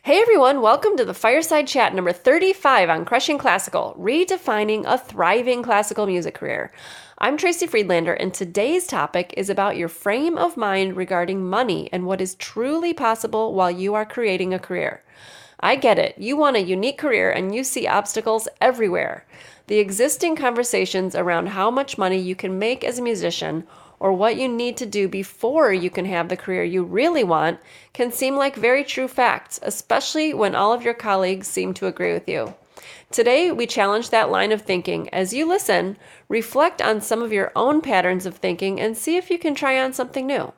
Hey everyone, welcome to the Fireside Chat number 35 on Crushing Classical, redefining a thriving classical music career. I'm Tracy Friedlander, and today's topic is about your frame of mind regarding money and what is truly possible while you are creating a career. I get it. You want a unique career and you see obstacles everywhere. The existing conversations around how much money you can make as a musician or what you need to do before you can have the career you really want can seem like very true facts, especially when all of your colleagues seem to agree with you. Today, we challenge that line of thinking. As you listen, reflect on some of your own patterns of thinking and see if you can try on something new.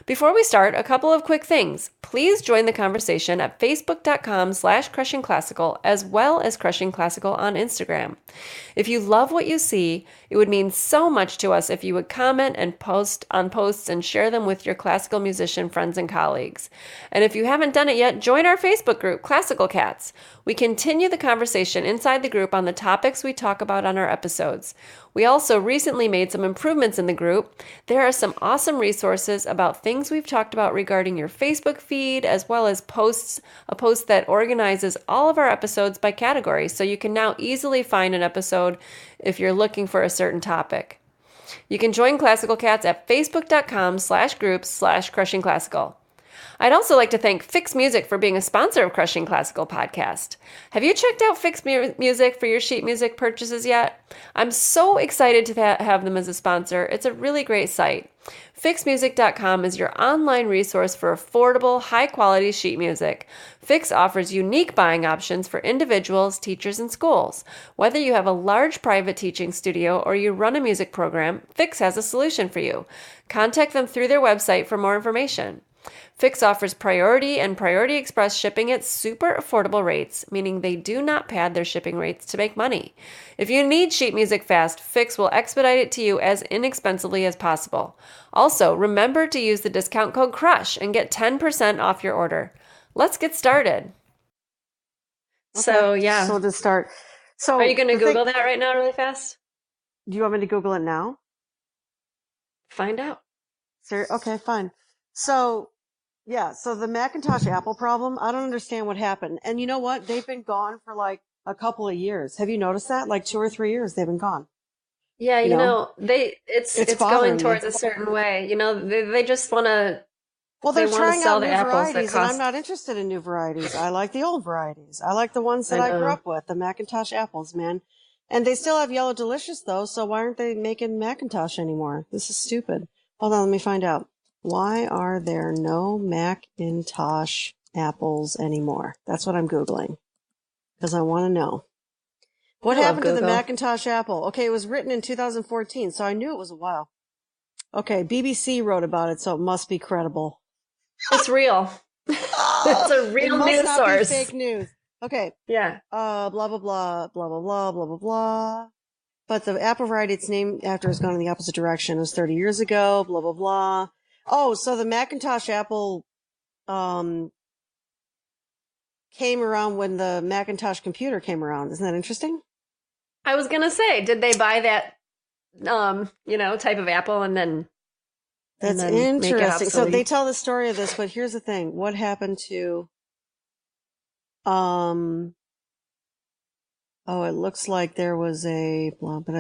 Before we start, a couple of quick things. Please join the conversation at facebook.com/crushingclassical as well as Crushing Classical on Instagram. If you love what you see, it would mean so much to us if you would comment and post on posts and share them with your classical musician friends and colleagues. And if you haven't done it yet, join our Facebook group, Classical Cats. We continue the conversation inside the group on the topics we talk about on our episodes. We also recently made some improvements in the group. There are some awesome resources about things we've talked about regarding your Facebook feed, as well as a post that organizes all of our episodes by category, so you can now easily find an episode if you're looking for a certain topic. You can join Classical Cats at facebook.com/groups/crushingclassical. I'd also like to thank Fix Music for being a sponsor of Crushing Classical Podcast. Have you checked out Fix Music for your sheet music purchases yet? I'm so excited to have them as a sponsor. It's a really great site. FixMusic.com is your online resource for affordable, high-quality sheet music. Fix offers unique buying options for individuals, teachers, and schools. Whether you have a large private teaching studio or you run a music program, Fix has a solution for you. Contact them through their website for more information. Fix offers Priority and Priority Express shipping at super affordable rates, meaning they do not pad their shipping rates to make money. If you need sheet music fast, Fix will expedite it to you as inexpensively as possible. Also, remember to use the discount code CRUSH and get 10% off your order. Let's get started. Okay. So to start. So are you going to Google that right now really fast? Do you want me to Google it now? Find out. Okay, fine. So the Macintosh Apple problem, I don't understand what happened. And you know what? They've been gone for like a couple of years. Have you noticed that? Like 2 or 3 years they've been gone. Yeah, it's going towards me. a certain way. They just want to. Well, they're trying sell out the new apples that varieties, and I'm cost. not interested in new varieties. I like the old varieties. I like the ones that I I grew know. up with, the Macintosh apples, man. And they still have Yellow Delicious, though, so why aren't they making Macintosh anymore? This is stupid. Hold on, let me find out. Why are there no Macintosh apples anymore? That's what I'm Googling, because I want to know. What happened to the Macintosh apple? Okay, it was written in 2014, so I knew it was a while. Okay, BBC wrote about it, so it must be credible. It's real. It's a real news source. It must not be fake news. Okay. Yeah. Blah, blah, blah, blah, blah, blah, blah, blah, blah. But the apple variety it's named after has gone in the opposite direction. It was 30 years ago, blah, blah, blah. Oh, so the Macintosh apple came around when the Macintosh computer came around. Isn't that interesting? I was going to say, did they buy that, type of apple and then... That's interesting. So they tell the story of this, but here's the thing. What happened to... it looks like there was but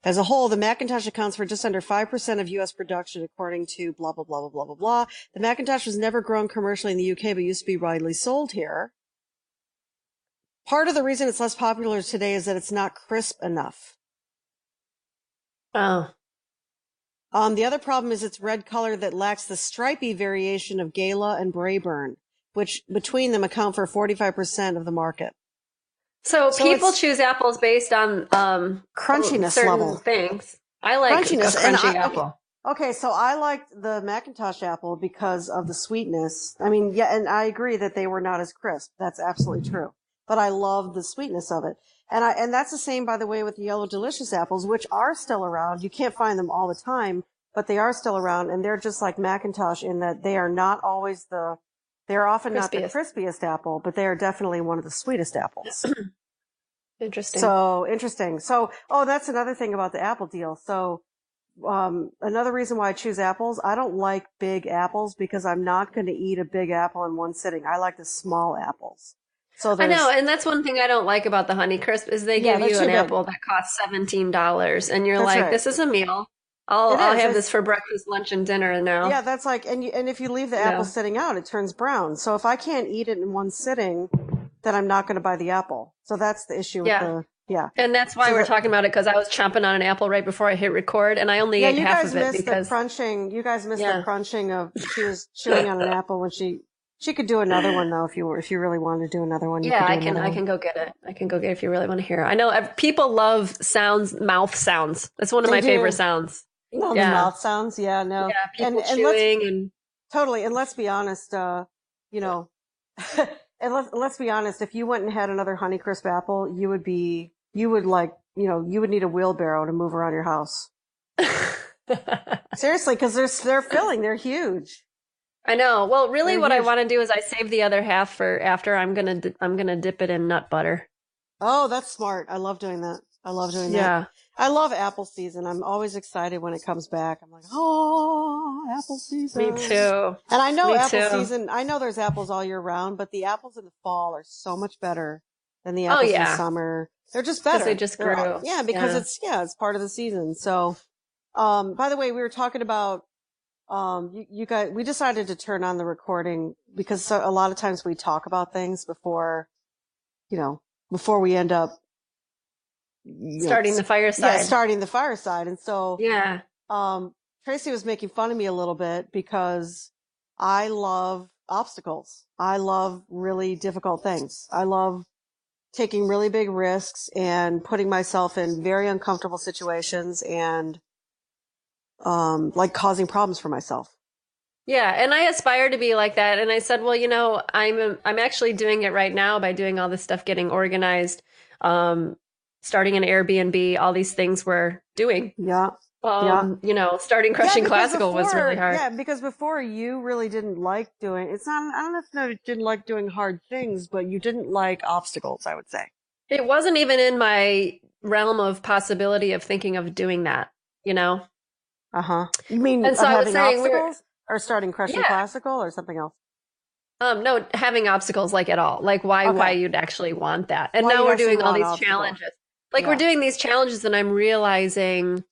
as a whole, the Macintosh accounts for just under 5% of U.S. production, according to blah, blah, blah, blah, blah, blah, blah. The Macintosh was never grown commercially in the UK, but used to be widely sold here. Part of the reason it's less popular today is that it's not crisp enough. Oh. The other problem is its red color that lacks the stripy variation of Gala and Braeburn, which between them account for 45% of the market. So people choose apples based on crunchiness certain level things. I like crunchiness. a crunchy apple. Okay, so I liked the Macintosh apple because of the sweetness. I mean, yeah, and I agree that they were not as crisp. That's absolutely true. But I loved the sweetness of it. And that's the same, by the way, with the Yellow Delicious apples, which are still around. You can't find them all the time, but they are still around, and they're just like Macintosh in that they are not always they're often not the crispiest apple, but they are definitely one of the sweetest apples. Interesting. So, interesting. So, that's another thing about the Apple deal. So, Another reason why I choose apples, I don't like big apples because I'm not going to eat a big apple in one sitting. I like the small apples. So I know, there's, and that's one thing I don't like about the Honeycrisp is they yeah, give they're you too an big. apple that costs $17 and you're That's like, right. this is a meal. I'll It I'll is. have this It's, for breakfast, lunch, and dinner yeah, now. that's like, and if you leave the You apple know. sitting out, it turns brown. So if I can't eat it in one sitting, then I'm not going to buy the apple. So that's the issue with Yeah. the, yeah. And that's why So we're the, talking about it because I was chomping on an apple right before I hit record and I only yeah, ate you half guys of it missed the because crunching. You guys missed the yeah. crunching of she was chewing on an apple when she could do another one though if you really wanted to do another one, you Yeah, could do I can another I one. can go get it. I can go get it if you really want to hear. I know people love sounds, mouth sounds. That's one of They my favorite do. sounds. No, the Yeah. mouth sounds. Yeah, no. Yeah, people And let's chewing and totally and let's be honest, you know, and let's be honest, if you went and had another Honeycrisp apple, you would like, you would need a wheelbarrow to move around your house. Seriously, because they're filling, they're huge. I know. Well, really They're what I huge. want to do is I save the other half for after I'm going to dip it in nut butter. Oh, that's smart. I love doing that. I love doing that. Yeah. I love apple season. I'm always excited when it comes back. I'm like, oh, apple Me season. too. And I know Me apple too. season, I know there's apples all year round, but the apples in the fall are so much better than the Oh apples in the yeah, summer. They're just because they better. just grew. Yeah, because Yeah. it's part of the season. So, by the way, we were talking about, you guys, we decided to turn on the recording because a lot of times we talk about things you know, before we end up, Starting the yeah, fireside. starting the fireside. And so, Yeah. Tracy was making fun of me a little bit because I love obstacles. I love really difficult things. I love taking really big risks and putting myself in very uncomfortable situations and, like causing problems for myself. Yeah, and I aspire to be like that. And I said, well, I'm actually doing it right now by doing all this stuff, getting organized, starting an Airbnb, all these things we're doing. Yeah. Yeah. Starting Yeah, Crushing because Classical was really hard. before you really didn't like doing, it's not, I don't know if you didn't like doing hard things, but you didn't like obstacles, I would say. It wasn't even in my realm of possibility of thinking of doing that, you know? Uh-huh. You mean And of so I was having saying obstacles or starting Crushing yeah, Classical or something else? no, having obstacles like at all, like why Okay. you'd actually want that. And Why now you'd we're actually doing all want an these obstacle. challenges. Like we're Yeah. doing these challenges and I'm realizing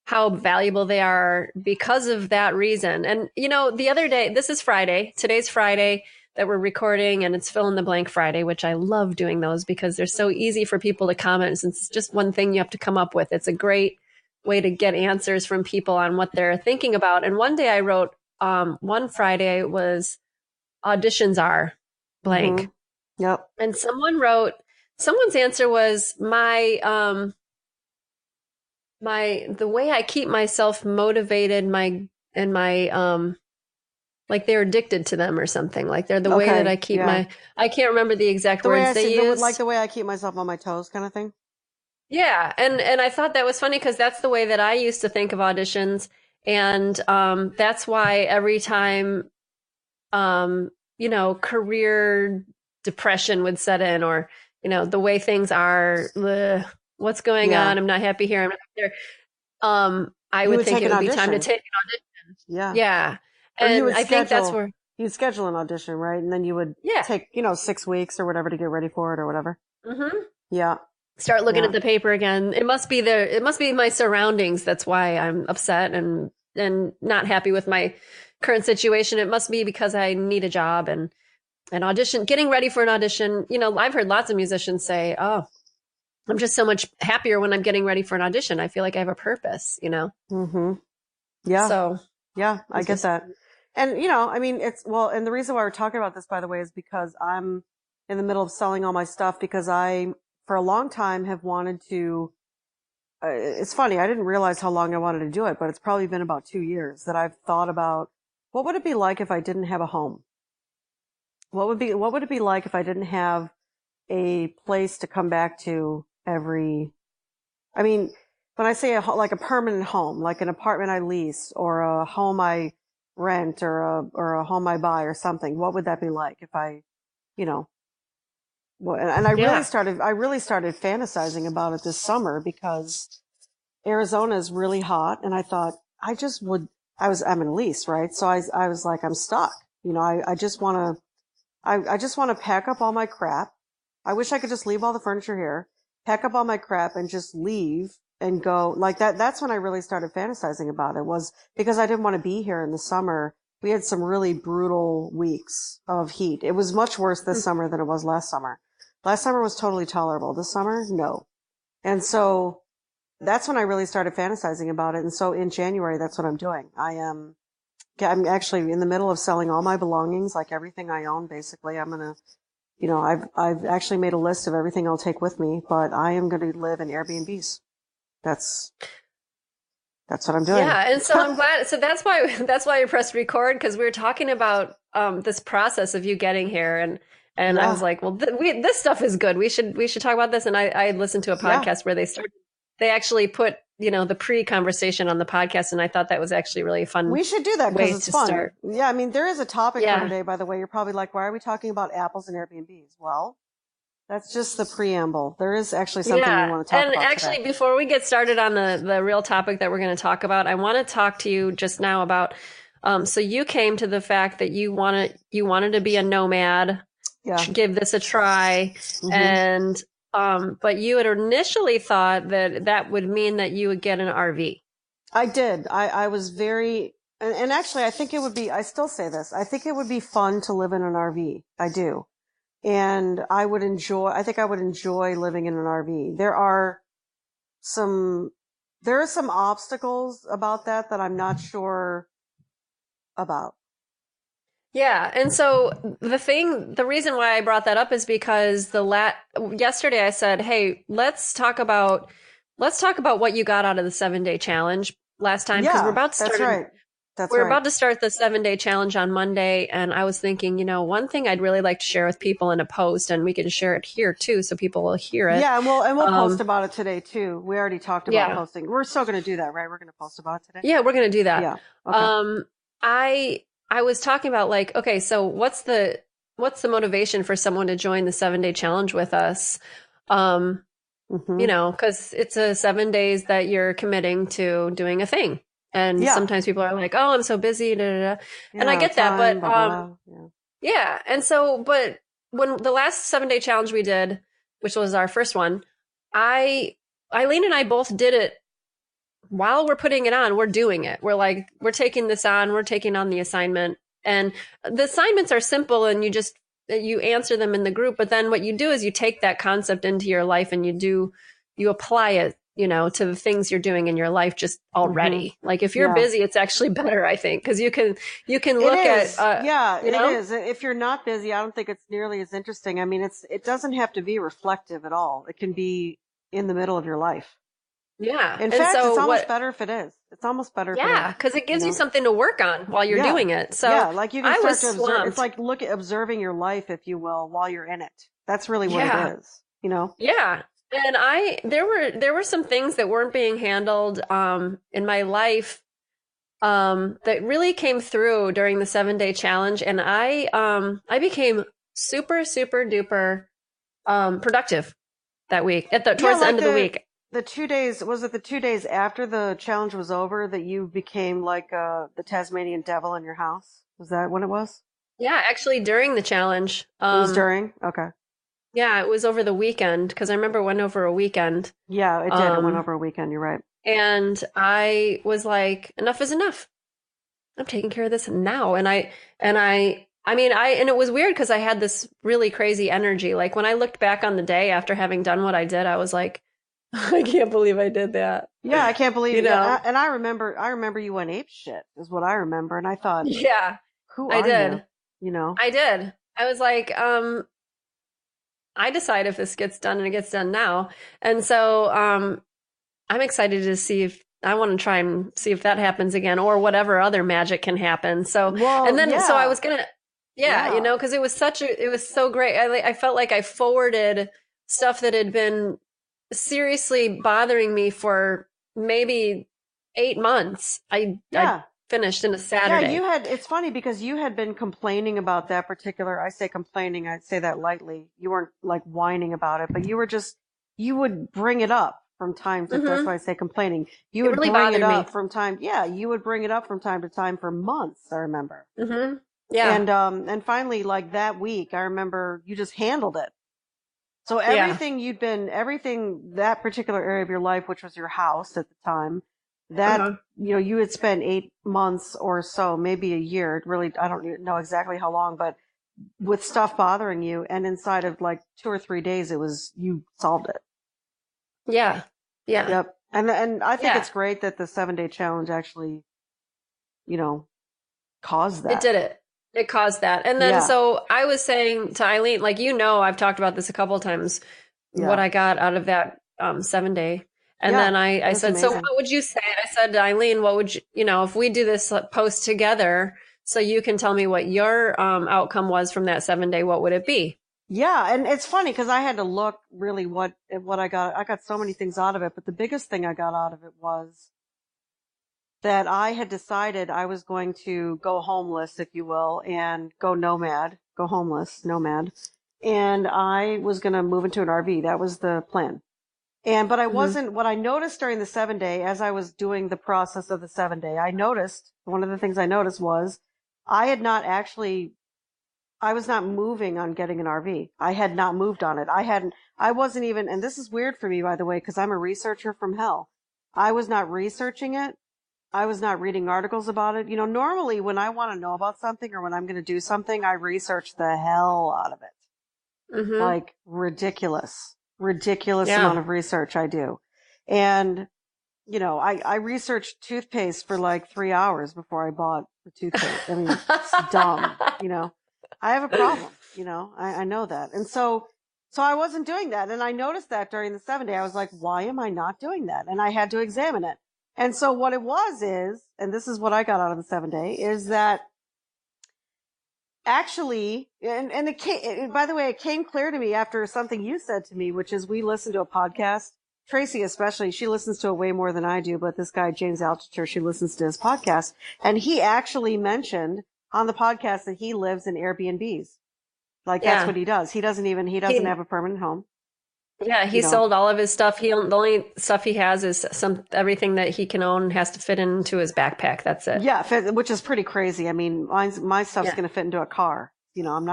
how valuable they are because of that reason. And the other day, this is Friday, today's Friday that we're recording and it's fill in the blank Friday, which I love doing those because they're so easy for people to comment since it's just one thing you have to come up with. It's a great way to get answers from people on what they're thinking about. And one day I wrote, one Friday was auditions are blank. Mm-hmm. Yep. And someone's answer was the way I keep myself motivated, like they're addicted to them or something. Like they're the way that I Okay. keep Yeah. I can't remember the exact The way words I they see, like used. the way I keep myself on my toes kind of thing. Yeah. And I thought that was funny because that's the way that I used to think of auditions. And, that's why every time, career depression would set in or, the way things are, ugh, what's going Yeah. on? I'm not happy here. I'm not there. I You would would think take it an would be time to audition. take an audition. Yeah. Yeah. Or And I think that's where, you'd schedule an audition, right? And then you would yeah. take, 6 weeks or whatever to get ready for it or whatever. Mm-hmm. Yeah. Start looking Yeah. at the paper again. It must be my surroundings. That's why I'm upset and not happy with my current situation. It must be because I need a job and an audition, getting ready for an audition. I've heard lots of musicians say, oh, I'm just so much happier when I'm getting ready for an audition. I feel like I have a purpose, Mm-hmm. Yeah. So yeah, I get just, that. And, I mean, and the reason why we're talking about this, by the way, is because I'm in the middle of selling all my stuff because for a long time have wanted to, it's funny. I didn't realize how long I wanted to do it, but it's probably been about 2 years that I've thought about what would it be like if I didn't have a home? What would it be like if I didn't have a place to come back to I mean, when I say like a permanent home, like an apartment I lease or a home I rent or a home I buy or something, what would that be like if you know, and I yeah. really started fantasizing about it this summer because Arizona is really hot. And I thought, I'm in a lease, right? So I was like, I'm stuck. You know, I just want to pack up all my crap. I wish I could just leave all the furniture here, pack up all my crap and just leave and go like that. That's when I really started fantasizing about it, was because I didn't want to be here in the summer. We had some really brutal weeks of heat. It was much worse this summer than it was last summer. Last summer was totally tolerable. This summer, no. And so that's when I really started fantasizing about it. And so in January, that's what I'm doing. I'm actually in the middle of selling all my belongings, like everything I own, basically. I've actually made a list of everything I'll take with me, but I am going to live in Airbnbs. That's what I'm doing. Yeah, and so I'm glad. So that's why I pressed record, because we were talking about this process of you getting here, and I was like, well, this stuff is good. We should talk about this. And I listened to a podcast where they actually put the pre-conversation on the podcast, and I thought that was actually really fun. We should do that because it's fun. Start. Yeah, I mean, there is a topic for today, by the way. You're probably like, why are we talking about apples and Airbnbs? Well, that's just the preamble. There is actually something we want to talk about. And actually, today. Before we get started on the real topic that we're going to talk about, I want to talk to you just now about. So you came to the fact that you wanted to be a nomad, give this a try, and but you had initially thought that would mean that you would get an RV. I did. I was very, and actually, I think it would be. I still say this. I think it would be fun to live in an RV. I do. And I think I would enjoy living in an RV. There are some obstacles about that I'm not sure about. Yeah. And so the reason why I brought that up is because yesterday I said, hey, let's talk about what you got out of the 7-day challenge last time. Because we're about to start. That's right. We're about to start the 7-day challenge on Monday, and I was thinking, one thing I'd really like to share with people in a post, and we can share it here too, so people will hear it. Yeah, and we'll post about it today too. We already talked about posting. We're still going to do that, right? We're going to post about it today. Yeah, we're going to do that. Yeah. Okay. I was talking about okay, so what's the motivation for someone to join the 7-day challenge with us? Because it's 7 days that you're committing to doing a thing. And sometimes people are like, oh, I'm so busy. Da, da, da. And I get that. But And so, but when the last 7-day challenge we did, which was our first one, Eileen and I both did it while we're putting it on. We're doing it. We're like, we're taking this on. We're taking on the assignment. And the assignments are simple, and you answer them in the group. But then what you do is you take that concept into your life, and you apply it to the things you're doing in your life just already. Like if you're busy, it's actually better, I think, because you can look at, it is. If you're not busy, I don't think it's nearly as interesting. I mean, it doesn't have to be reflective at all. It can be in the middle of your life. Yeah. In fact, it's almost better if it is. It's almost better. Yeah. Because it gives you something to work on while you're doing it. So like you can start to observe. It's like observing your life, if you will, while you're in it. That's really what it is, Yeah. And there were some things that weren't being handled in my life that really came through during the 7-day challenge, and I became super, super duper productive that week towards the end of the week. The 2 days, was it the 2 days after the challenge was over that you became like the Tasmanian devil in your house? Was that when it was? Yeah, actually during the challenge. It was during? Okay. Yeah, it was over the weekend, because I remember it went over a weekend. Yeah, it did. It went over a weekend. You're right. And I was like, enough is enough. I'm taking care of this now. And it was weird because I had this really crazy energy. Like when I looked back on the day after having done what I did, I was like, I can't believe I did that. Yeah, I can't believe it. And I remember you went ape shit is what I remember. And I thought, who are you? I did. I was like, I decide if this gets done, and it gets done now. And so I'm excited to see I want to try and see if that happens again, or whatever other magic can happen. So, so I was going to, because it was so great. I felt like I forwarded stuff that had been seriously bothering me for maybe 8 months. I finished in a Saturday. Yeah, it's funny because you had been complaining about that particular, I say complaining, I say that lightly. You weren't like whining about it, but you would bring it up from time to, that's Mm-hmm. why I say complaining. You It would really bring it bothered me. up from time, yeah, you would bring it up from time to time for months, I remember. Mm-hmm. Yeah. And finally, like that week, I remember you just handled it. So Yeah. everything, that particular area of your life, which was your house at the time, that, Uh-huh. you had spent 8 months or so, maybe a year, really, I don't know exactly how long, but with stuff bothering you. And inside of like 2 or 3 days, you solved it. Yeah. Yeah. Yep. And I think Yeah. it's great that the 7 day challenge actually, you know, caused It that. did it. It caused that. And then Yeah. so I was saying to Eileen, like, I've talked about this a couple of times, what Yeah. I got out of that 7 day. And Yeah. then I It was said, so what amazing. would you say? I said to Eileen, what would if we do this post together, so you can tell me what your outcome was from that 7 day, what would it be? Yeah, and it's funny because I had to look really what I got. I got so many things out of it, but the biggest thing I got out of it was that I had decided I was going to go homeless, if you will, and go homeless, nomad, and I was going to move into an RV. That was the plan. But I Hmm. wasn't, what I noticed during the 7 day, as I was doing the process of the 7 day, one of the things I noticed was I had not actually I was not moving on getting an RV. I had not moved on it. I wasn't even, and this is weird for me, by the way, because I'm a researcher from hell. I was not researching it. I was not reading articles about it. Normally when I want to know about something or when I'm going to do something, I research the hell out of it. Hmm. Like ridiculous Yeah. amount of research I do. And, I researched toothpaste for like 3 hours before I bought the toothpaste. I mean, it's dumb. I have a problem, I know that. And so I wasn't doing that. And I noticed that during the 7 day, I was like, why am I not doing that? And I had to examine it. And so what it was is, and this is what I got out of the 7 day, is that actually, and by the way, it came clear to me after something you said to me, which is we listened to a podcast. Tracy, especially, she listens to it way more than I do, but this guy, James Altucher, she listens to his podcast. And he actually mentioned on the podcast that he lives in Airbnbs. Like that's what Yeah. he does. He doesn't He have a permanent home, Yeah, you he know. sold all of his stuff. The only stuff he has is everything that he can own has to fit into his backpack. That's it. Yeah, which is pretty crazy. I mean, my stuff's Yeah. going to fit into a car. I'm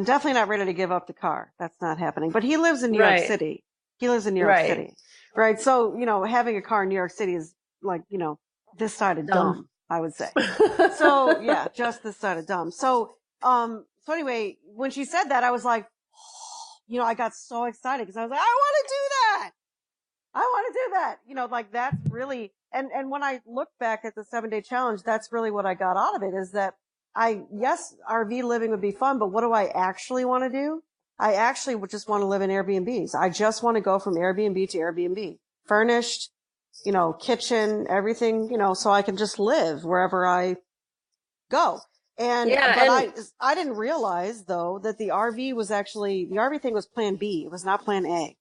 definitely not ready to give up the car. That's not happening. But he lives in New York Right. City. He lives in New York Right. City. Right. So, having a car in New York City is like, this side of Dumb. dumb, I would say. So yeah, just this side of dumb. So anyway, when she said that, I was like, I got so excited because I was like, I want to do that. I want to do that. Like that's really, and when I look back at the 7 day challenge, that's really what I got out of it is that yes, RV living would be fun, but what do I actually want to do? I actually would just want to live in Airbnbs. I just want to go from Airbnb to Airbnb, furnished, kitchen, everything, so I can just live wherever I go. Yeah, But and I didn't realize though that the RV thing was plan B. It was not plan A.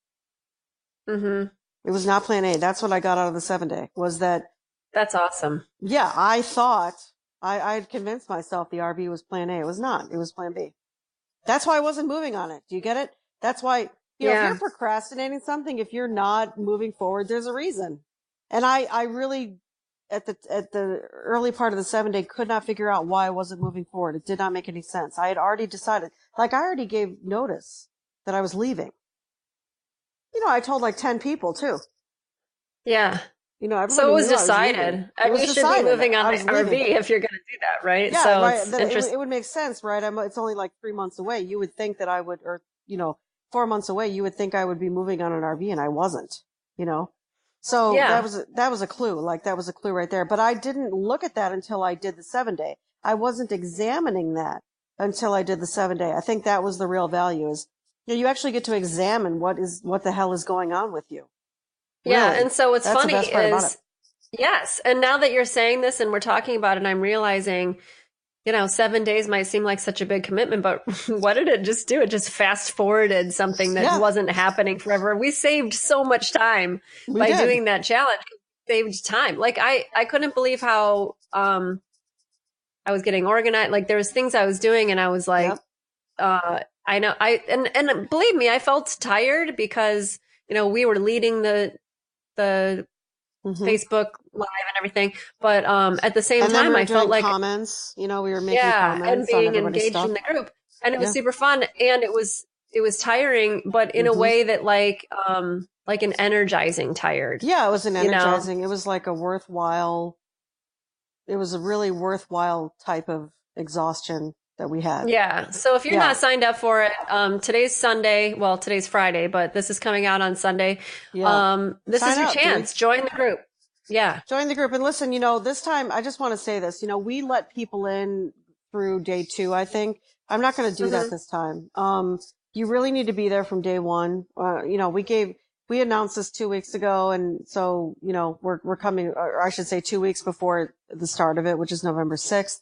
hmm It was not plan A. That's what I got out of the 7 day was that, that's awesome. yeah, I thought I had convinced myself the RV was plan A. It was not. It was plan B. That's why I wasn't moving on it. Do you get it? That's why, if you're Yeah. procrastinating something, if you're not moving forward, there's a reason. And I really, at the early part of the 7 day, could not figure out why I wasn't moving forward. It did not make any sense. I had already decided, like I already gave notice that I was leaving. I told like 10 people too. Yeah. So Everybody it was knew I was leaving. decided. It was You should be decided moving on I the was RV leaving. if you're going to do that, right? Yeah, So right. it's Then interesting. it would make sense, right? It's only like 3 months away. You would think that I would, or 4 months away. You would think I would be moving on an RV, and I wasn't. You know, so Yeah. that was a clue. Like that was a clue right there. But I didn't look at that until I did the 7 day. I wasn't examining that until I did the 7 day. I think that was the real value. Is you actually get to examine what the hell is going on with you. Yeah. Really, And so what's that's the funny best part about it. is, yes. And now that you're saying this and we're talking about it, I'm realizing, 7 days might seem like such a big commitment, but what did it just do? It just fast forwarded something that Yeah, wasn't happening forever. We saved so much time we by did. doing that challenge. Saved time. Like I couldn't believe how I was getting organized. Like there was things I was doing and I was like, Yep. I know and believe me, I felt tired because we were leading the Mm-hmm. Facebook Live and everything. But at the same And then we time, were I felt doing like, comments. We were making yeah, and comments on being everybody's engaged in stuff. the group. And it was Yeah. super fun. And it was tiring, but in a Mm-hmm. way that like an energizing tired, Yeah, it was an you know? energizing. It was like a worthwhile. It was a really worthwhile type of exhaustion that we had. Yeah. So if you're Yeah. not signed up for it, today's Sunday. Well, today's Friday, but this is coming out on Sunday. Yeah. This is Sign your up, dude. chance. Join the group. Yeah. Join the group. And listen, this time, I just want to say this. We let people in through day 2, I think. I'm not going to do that Hmm. this time. You really need to be there from day 1. We announced this 2 weeks ago. And so, we're coming, or I should say 2 weeks before the start of it, which is November 6th.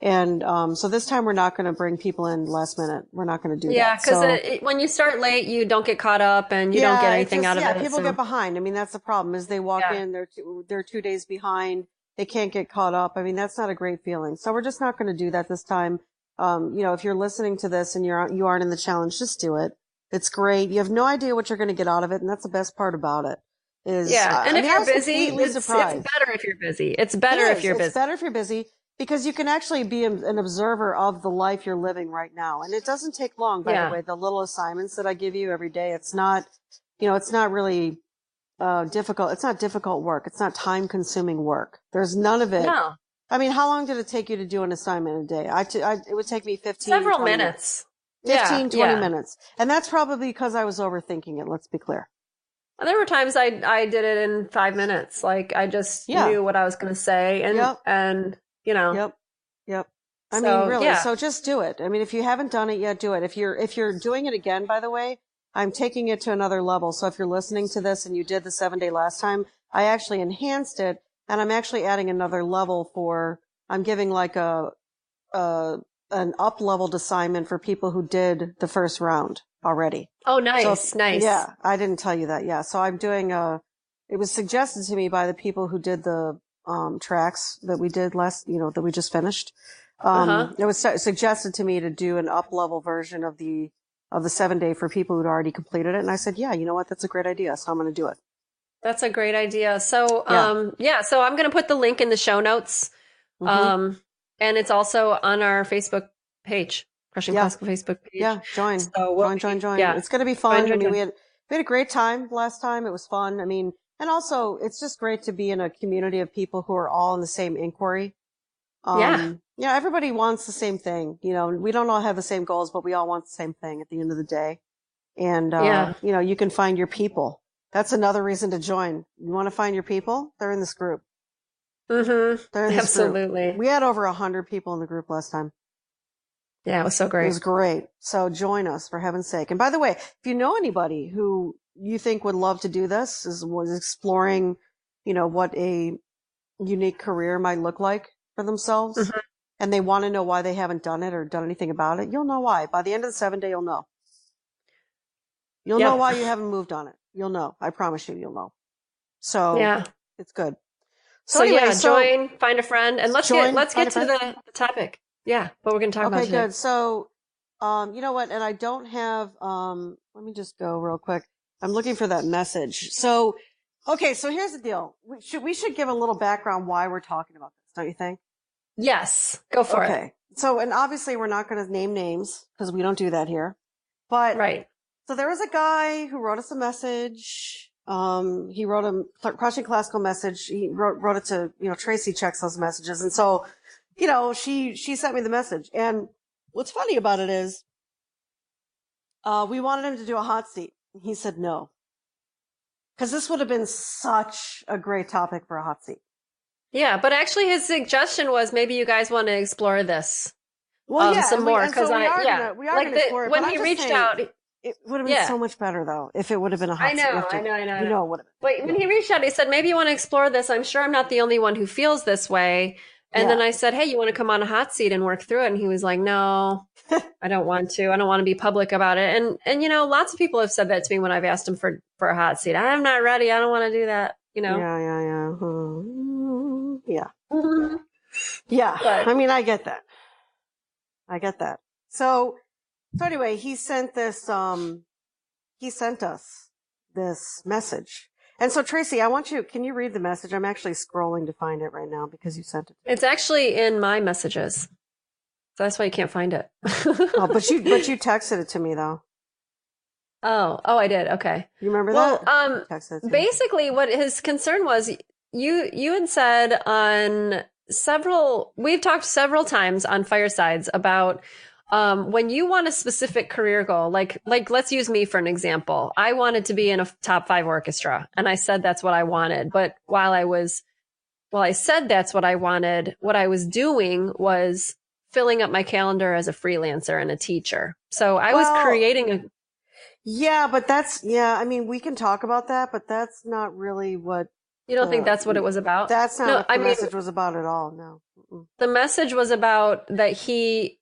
And, so this time we're not going to bring people in last minute. We're not going to do Yeah, that. because So, when you start late, you don't get caught up and you don't get yeah, it's anything just, out of yeah, it. people get So, behind. I mean, that's the problem is they walk yeah. in, they're 2 days behind. They can't get caught up. I mean, that's not a great feeling. So we're just not going to do that this time. If you're listening to this and you aren't in the challenge, just do it. It's great. You have no idea what you're going to get out of it. And that's the best part about it is, Yeah. And I if mean, I you're was busy, completely it's surprised. better if you're busy. It's It better if is. you're It's busy. better if you're busy because you can actually be an observer of the life you're living right now. And it doesn't take long, by the Yeah. way. The little assignments that I give you every day, it's not really difficult. It's not difficult work. It's not time consuming work. There's none of it. No, I mean, how long did it take you to do an assignment a day? It would take me 15, several 20 minutes. minutes. Yeah. 15, 20 Yeah. minutes. And that's probably because I was overthinking it. Let's be clear. There were times I did it in 5 minutes. Like I just Yeah. knew what I was going to say Yep. and Yep. Yep. I mean, so really. yeah. So just do it. I mean, if you haven't done it yet, do it. If you're doing it again, by the way, I'm taking it to another level. So if you're listening to this and you did the 7-day last time, I actually enhanced it and I'm actually adding another level I'm giving like an up-leveled assignment for people who did the first round already. Oh, So nice. yeah, I didn't tell you that. Yeah. So I'm doing it was suggested to me by the people who did the tracks that we did that we just finished. Uh-huh. It was suggested to me to do an up-level version of the 7-day for people who'd already completed it. And I said, yeah, you know what? That's a great idea. So I'm going to do it. That's a great idea. So, Yeah. so I'm going to put the link in the show notes. Mm-hmm. And it's also on our Facebook page, Crushing Yeah. Classical Facebook page. Yeah. Join. So Join. Yeah. It's going to be fun. Join. We had a great time last time. It was fun. I mean, and also it's just great to be in a community of people who are all in the same inquiry. Yeah. Everybody wants the same thing. We don't all have the same goals, but we all want the same thing at the end of the day. And, Yeah. you can find your people. That's another reason to join. You want to find your people? They're in this group. Mm-hmm. They're in this Absolutely. group. We had over 100 people in the group last time. Yeah, it was so It great. was great. So join us for heaven's sake. And by the way, if you know anybody who you think would love to do this, was exploring, what a unique career might look like for themselves, Mm-hmm. and they want to know why they haven't done it or done anything about it, you'll know why. By the end of the 7-day, you'll know. You'll know why you haven't moved on it. You'll know. I promise you'll know. So yeah, it's good. So anyway, join, find a friend, and let's get to the topic. Yeah, what we're going to talk about today. Okay, good. So, you know what? And I don't have. Let me just go real quick. I'm looking for that message. So, okay. So here's the deal. We should give a little background why we're talking about this. Don't you think? Yes, go for it. Okay. So, and obviously we're not going to name names because we don't do that here. But right. So there was a guy who wrote us a message. He wrote a Crushing Classical message. He wrote it to, Tracy checks those messages. And so, she sent me the message. And what's funny about it is, we wanted him to do a hot seat. He said no. Cause this would have been such a great topic for a hot seat. Yeah. But actually his suggestion was maybe you guys want to explore this. Well, yeah, some more. Cause we are going to explore it. When he reached out, it would have been so much better though if it would have been a hot seat. I know. You know, it would have been. But when he reached out, he said, maybe you want to explore this. I'm sure I'm not the only one who feels this way. And then I said, hey, you want to come on a hot seat and work through it? And he was like, no, I don't want to. I don't want to be public about it. And lots of people have said that to me when I've asked them for a hot seat. I'm not ready. I don't want to do that. Yeah. Yeah. But, I mean, I get that. So anyway, he sent us this message. And so, Tracy, can you read the message? I'm actually scrolling to find it right now because you sent it. It's actually in my messages. So that's why you can't find it. Oh, but you texted it to me though. Oh, I did. Okay. You remember Well, that? Texted it to me. basically what his concern was, you had said we've talked several times on Firesides about when you want a specific career goal, like let's use me for an example. I wanted to be in a top 5 orchestra, and I said that's what I wanted. But while I said that's what I wanted, what I was doing was filling up my calendar as a freelancer and a teacher. So I was creating a Yeah, but I mean, we can talk about that, but that's not really what. You don't think that's what it was about? That's not what the message was about at all. No. Mm-mm. The message was about that he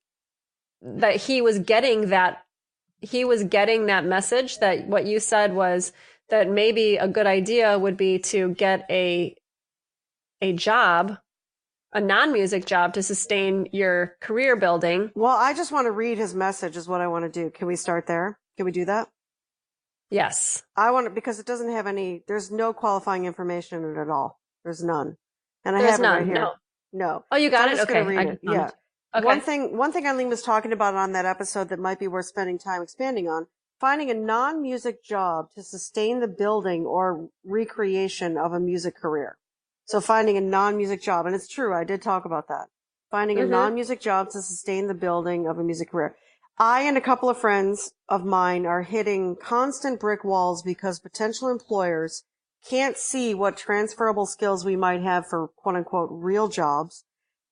was getting that message, that what you said was that maybe a good idea would be to get a job, a non-music job, to sustain your career building. Well, I just want to read his message is what I want to do. Can we start there? Can we do that? Yes. I want it because it doesn't have there's no qualifying information in it at all. There's none. And I There's have it none. right here. No. Oh, you got it? Okay. Read it. Yeah. Okay. One thing Eileen was talking about on that episode that might be worth spending time expanding on, finding a non-music job to sustain the building or recreation of a music career. So finding a non-music job, and it's true, I did talk about that. Finding a non-music job to sustain the building of a music career. I and a couple of friends of mine are hitting constant brick walls because potential employers can't see what transferable skills we might have for quote unquote real jobs,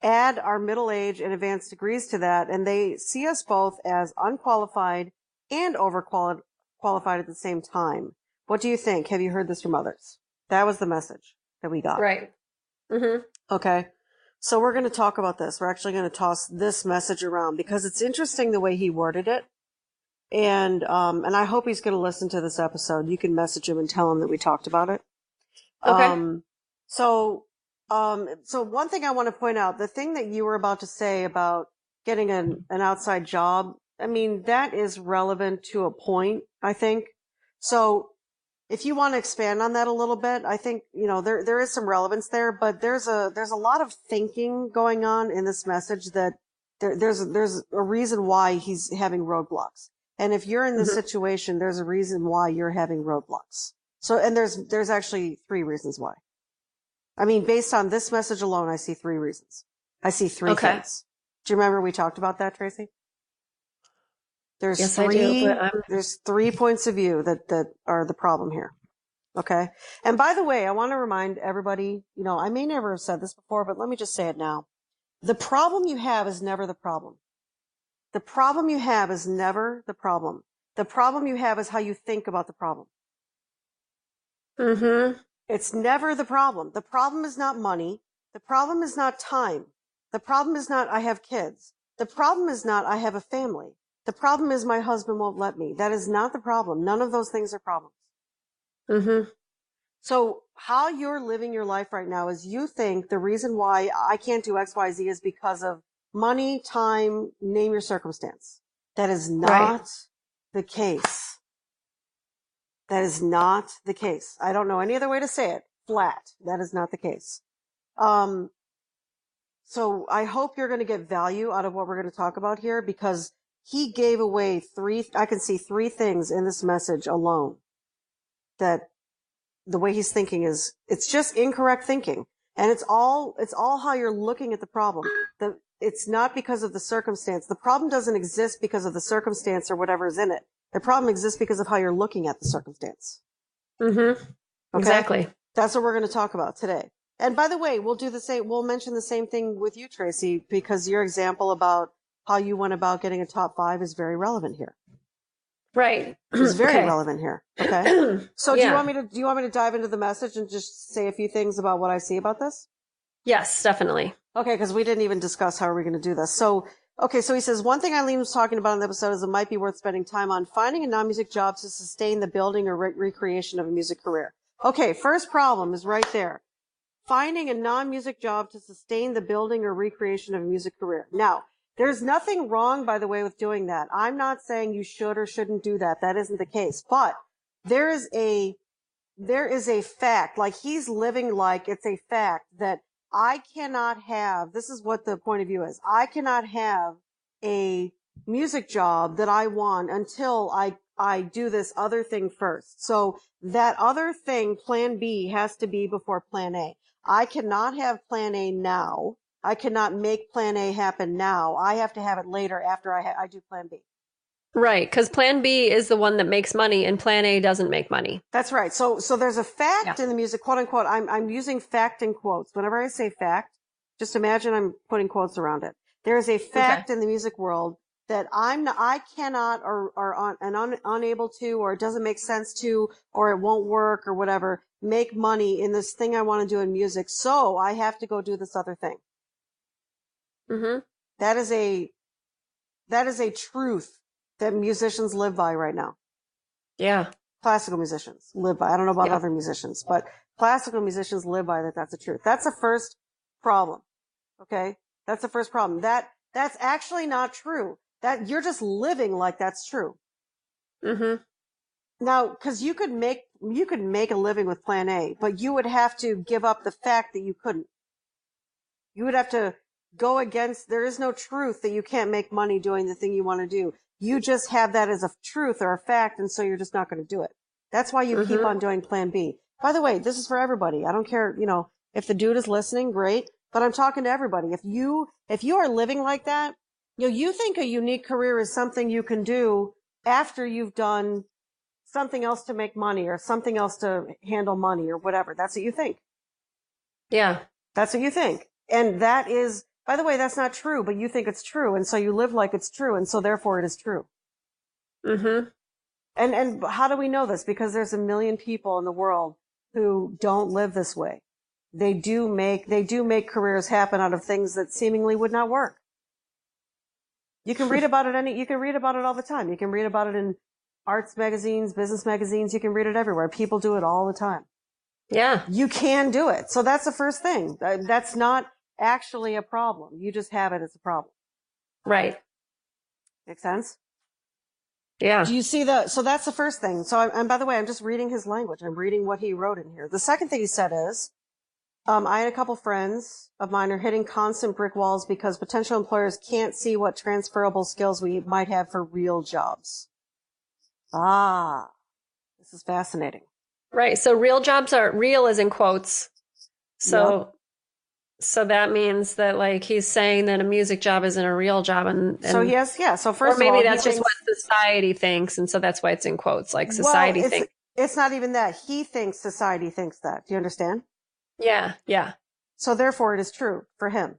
add our middle age and advanced degrees to that, and they see us both as unqualified and overqualified at the same time. What do you think? Have you heard this from others? That was the message that we got. Right. Mm-hmm. Okay. So we're going to talk about this. We're actually going to toss this message around because it's interesting the way he worded it. And I hope he's going to listen to this episode. You can message him and tell him that we talked about it. Okay. So one thing I want to point out, the thing that you were about to say about getting an outside job, I mean, that is relevant to a point, I think. So if you want to expand on that a little bit, I think, there is some relevance there, but there's a lot of thinking going on in this message that there's a reason why he's having roadblocks. And if you're in this situation, there's a reason why you're having roadblocks. So, and there's actually 3 reasons why. I mean, based on this message alone, I see 3 reasons. I see 3 things. Do you remember we talked about that, Tracy? There's yes, 3, I do, there's 3 points of view that are the problem here. Okay. And by the way, I want to remind everybody, I may never have said this before, but let me just say it now. The problem you have is never the problem. The problem you have is never the problem. The problem you have is how you think about the problem. Mm-hmm. It's never the problem. The problem is not money. The problem is not time. The problem is not I have kids. The problem is not I have a family. The problem is my husband won't let me. That is not the problem. None of those things are problems. Mm-hmm. So how you're living your life right now is you think the reason why I can't do X, Y, Z is because of money, time, name your circumstance. That is not the case. That is not the case. I don't know any other way to say it. Flat. That is not the case. So I hope you're going to get value out of what we're going to talk about here because he gave away I can see 3 things in this message alone that the way he's thinking it's just incorrect thinking. And it's all how you're looking at the problem. It's not because of the circumstance. The problem doesn't exist because of the circumstance or whatever is in it. The problem exists because of how you're looking at the circumstance. Mm-hmm. Okay? Exactly. That's what we're going to talk about today. And by the way, we'll do the same. We'll mention the same thing with you, Tracy, because your example about how you went about getting a top 5 is very relevant here. Right. It's very relevant here. Okay. So do you want me to dive into the message and just say a few things about what I see about this? Yes, definitely. Okay, because we didn't even discuss how are we going to do this. So he says, one thing Eileen was talking about in the episode is it might be worth spending time on finding a non-music job to sustain the building or recreation of a music career. Okay, first problem is right there. Finding a non-music job to sustain the building or recreation of a music career. Now, there's nothing wrong, by the way, with doing that. I'm not saying you should or shouldn't do that. That isn't the case. But There is a fact, like he's living like it's a fact that I cannot have, this is what the point of view is. I cannot have a music job that I want until I do this other thing first. So that other thing, plan B, has to be before plan A. I cannot have plan A now. I cannot make plan A happen now. I have to have it later after I do plan B. Right, because plan B is the one that makes money and plan A doesn't make money. That's right. So there's a fact in the music, quote unquote. I'm using fact in quotes. Whenever I say fact, just imagine I'm putting quotes around it. There is a fact in the music world that I cannot or unable to, or it doesn't make sense to, or it won't work or whatever, make money in this thing I want to do in music. So I have to go do this other thing. Mm-hmm. That is a truth that musicians live by right now. Yeah. Classical musicians live by. I don't know about other musicians, but classical musicians live by that. That's the truth. That's the first problem. Okay. That's the first problem. That's actually not true. That you're just living like that's true. Mm-hmm. Now, cause you could make a living with plan A, but you would have to give up the fact that you couldn't. You would have to go against, there is no truth that you can't make money doing the thing you want to do. You just have that as a truth or a fact, and so you're just not going to do it. That's why you keep on doing plan B. By the way, this is for everybody. I don't care, if the dude is listening, great, but I'm talking to everybody. If you are living like that, you think a unique career is something you can do after you've done something else to make money or something else to handle money or whatever. That's what you think. Yeah. That's what you think. And that is, by the way, that's not true, but you think it's true. And so you live like it's true. And so therefore it is true. Mm-hmm. And how do we know this? Because there's a million people in the world who don't live this way. They do make careers happen out of things that seemingly would not work. You can read about it you can read about it all the time. You can read about it in arts magazines, business magazines. You can read it everywhere. People do it all the time. Yeah. You can do it. So that's the first thing. That's not actually a problem. You just have it as a problem. Right. Make sense? Yeah. Do you see so that's the first thing. So, and by the way, I'm just reading his language. I'm reading what he wrote in here. The second thing he said is, I had a couple friends of mine are hitting constant brick walls because potential employers can't see what transferable skills we might have for real jobs. Ah, this is fascinating. Right. So real jobs are real as in quotes. So that means that like he's saying that a music job isn't a real job, and so he has So first or maybe of all, that's just what society thinks, and so that's why it's in quotes. Like society thinks. It's not even that. He thinks society thinks that. Do you understand? Yeah. Yeah. So therefore, it is true for him.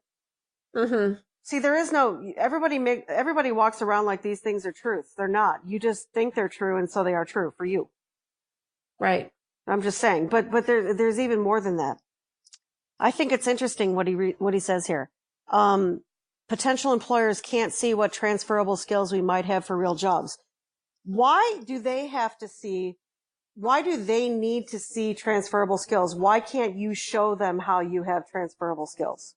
Mm-hmm. See, there is no everybody walks around like these things are truths. They're not. You just think they're true, and so they are true for you. Right. I'm just saying, but there's even more than that. I think it's interesting what he says here. Potential employers can't see what transferable skills we might have for real jobs. Why do they need to see transferable skills? Why can't you show them how you have transferable skills?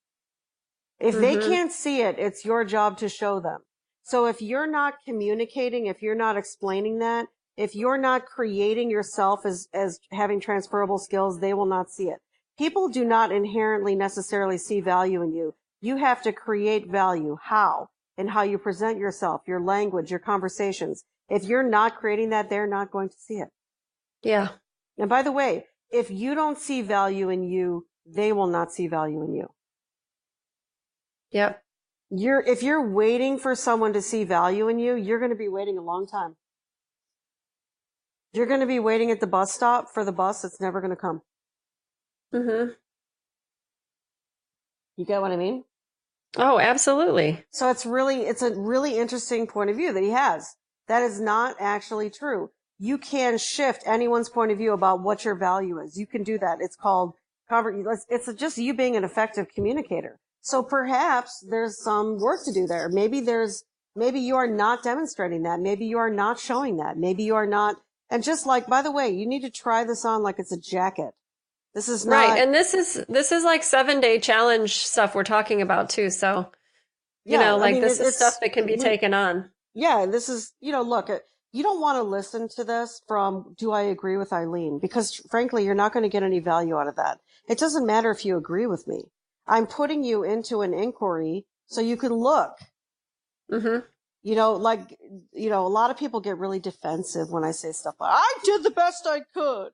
If they can't see it, it's your job to show them. So if you're not communicating, if you're not explaining that, if you're not creating yourself as having transferable skills, they will not see it. People do not inherently necessarily see value in you. You have to create value. How? And how you present yourself, your language, your conversations. If you're not creating that, they're not going to see it. Yeah. And by the way, if you don't see value in you, they will not see value in you. Yep. If you're waiting for someone to see value in you, you're going to be waiting a long time. You're going to be waiting at the bus stop for the bus that's never going to come. Mm-hmm. You get what I mean? Oh, absolutely. So it's a really interesting point of view that he has. That is not actually true. You can shift anyone's point of view about what your value is. You can do that. It's called it's just you being an effective communicator. So perhaps there's some work to do there. Maybe you are not demonstrating that. Maybe you are not showing that. Maybe you are not. And just like, by the way, you need to try this on like it's a jacket. This is not right. And this is like 7-day challenge stuff we're talking about too. So, this is stuff that can be taken on. Yeah. This is, look, you don't want to listen to this from, do I agree with Eileen? Because frankly, you're not going to get any value out of that. It doesn't matter if you agree with me. I'm putting you into an inquiry so you can look. Mm-hmm. Like, a lot of people get really defensive when I say stuff like, I did the best I could.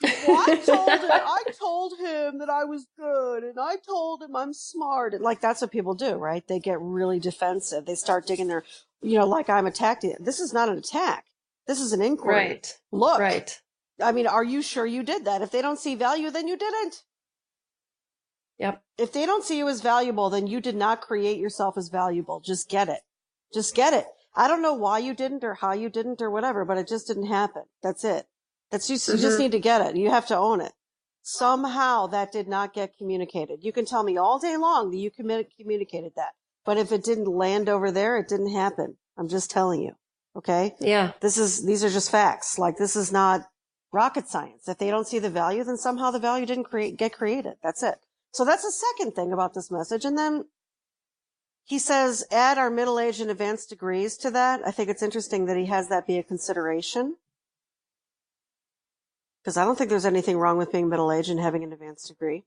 Well, I told him that I was good, and I told him I'm smart. And like, that's what people do, right? They get really defensive. They start digging their, like I'm attacking. This is not an attack. This is an inquiry. Right. Look, right. I mean, are you sure you did that? If they don't see value, then you didn't. Yep. If they don't see you as valuable, then you did not create yourself as valuable. Just get it. Just get it. I don't know why you didn't or how you didn't or whatever, but it just didn't happen. That's it. That's just, you just need to get it. You have to own it. Somehow that did not get communicated. You can tell me all day long that you communicated that. But if it didn't land over there, it didn't happen. I'm just telling you. Okay? Yeah. These are just facts. Like, this is not rocket science. If they don't see the value, then somehow the value didn't get created. That's it. So that's the second thing about this message. And then he says, add our middle age and advanced degrees to that. I think it's interesting that he has that be a consideration. Because I don't think there's anything wrong with being middle aged and having an advanced degree.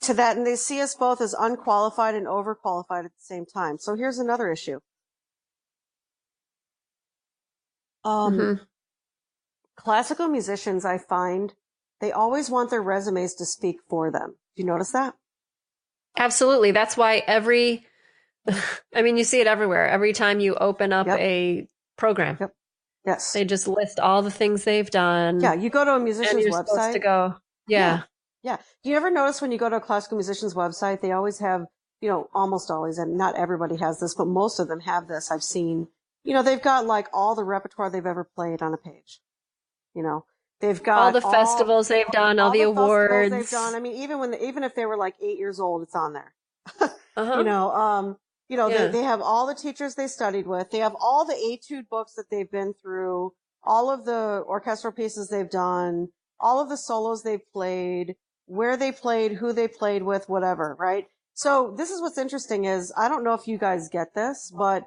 To that, and they see us both as unqualified and overqualified at the same time. So here's another issue. Classical musicians, I find, they always want their resumes to speak for them. Do you notice that? Absolutely. That's why you see it everywhere. Every time you open up a program. Yep. Yes. They just list all the things they've done. Yeah. You go to a musician's and you're website. Supposed to go. Yeah. Yeah. Do you ever notice when you go to a classical musician's website, they always have, almost always, and not everybody has this, but most of them have this. I've seen, they've got like all the repertoire they've ever played on a page. They've got all the festivals they've done, all the awards they've done. I mean, even if they were like 8 years old, it's on there. They have all the teachers they studied with. They have all the etude books that they've been through, all of the orchestral pieces they've done, all of the solos they've played, where they played, who they played with, whatever, right? So this is what's interesting is, I don't know if you guys get this, but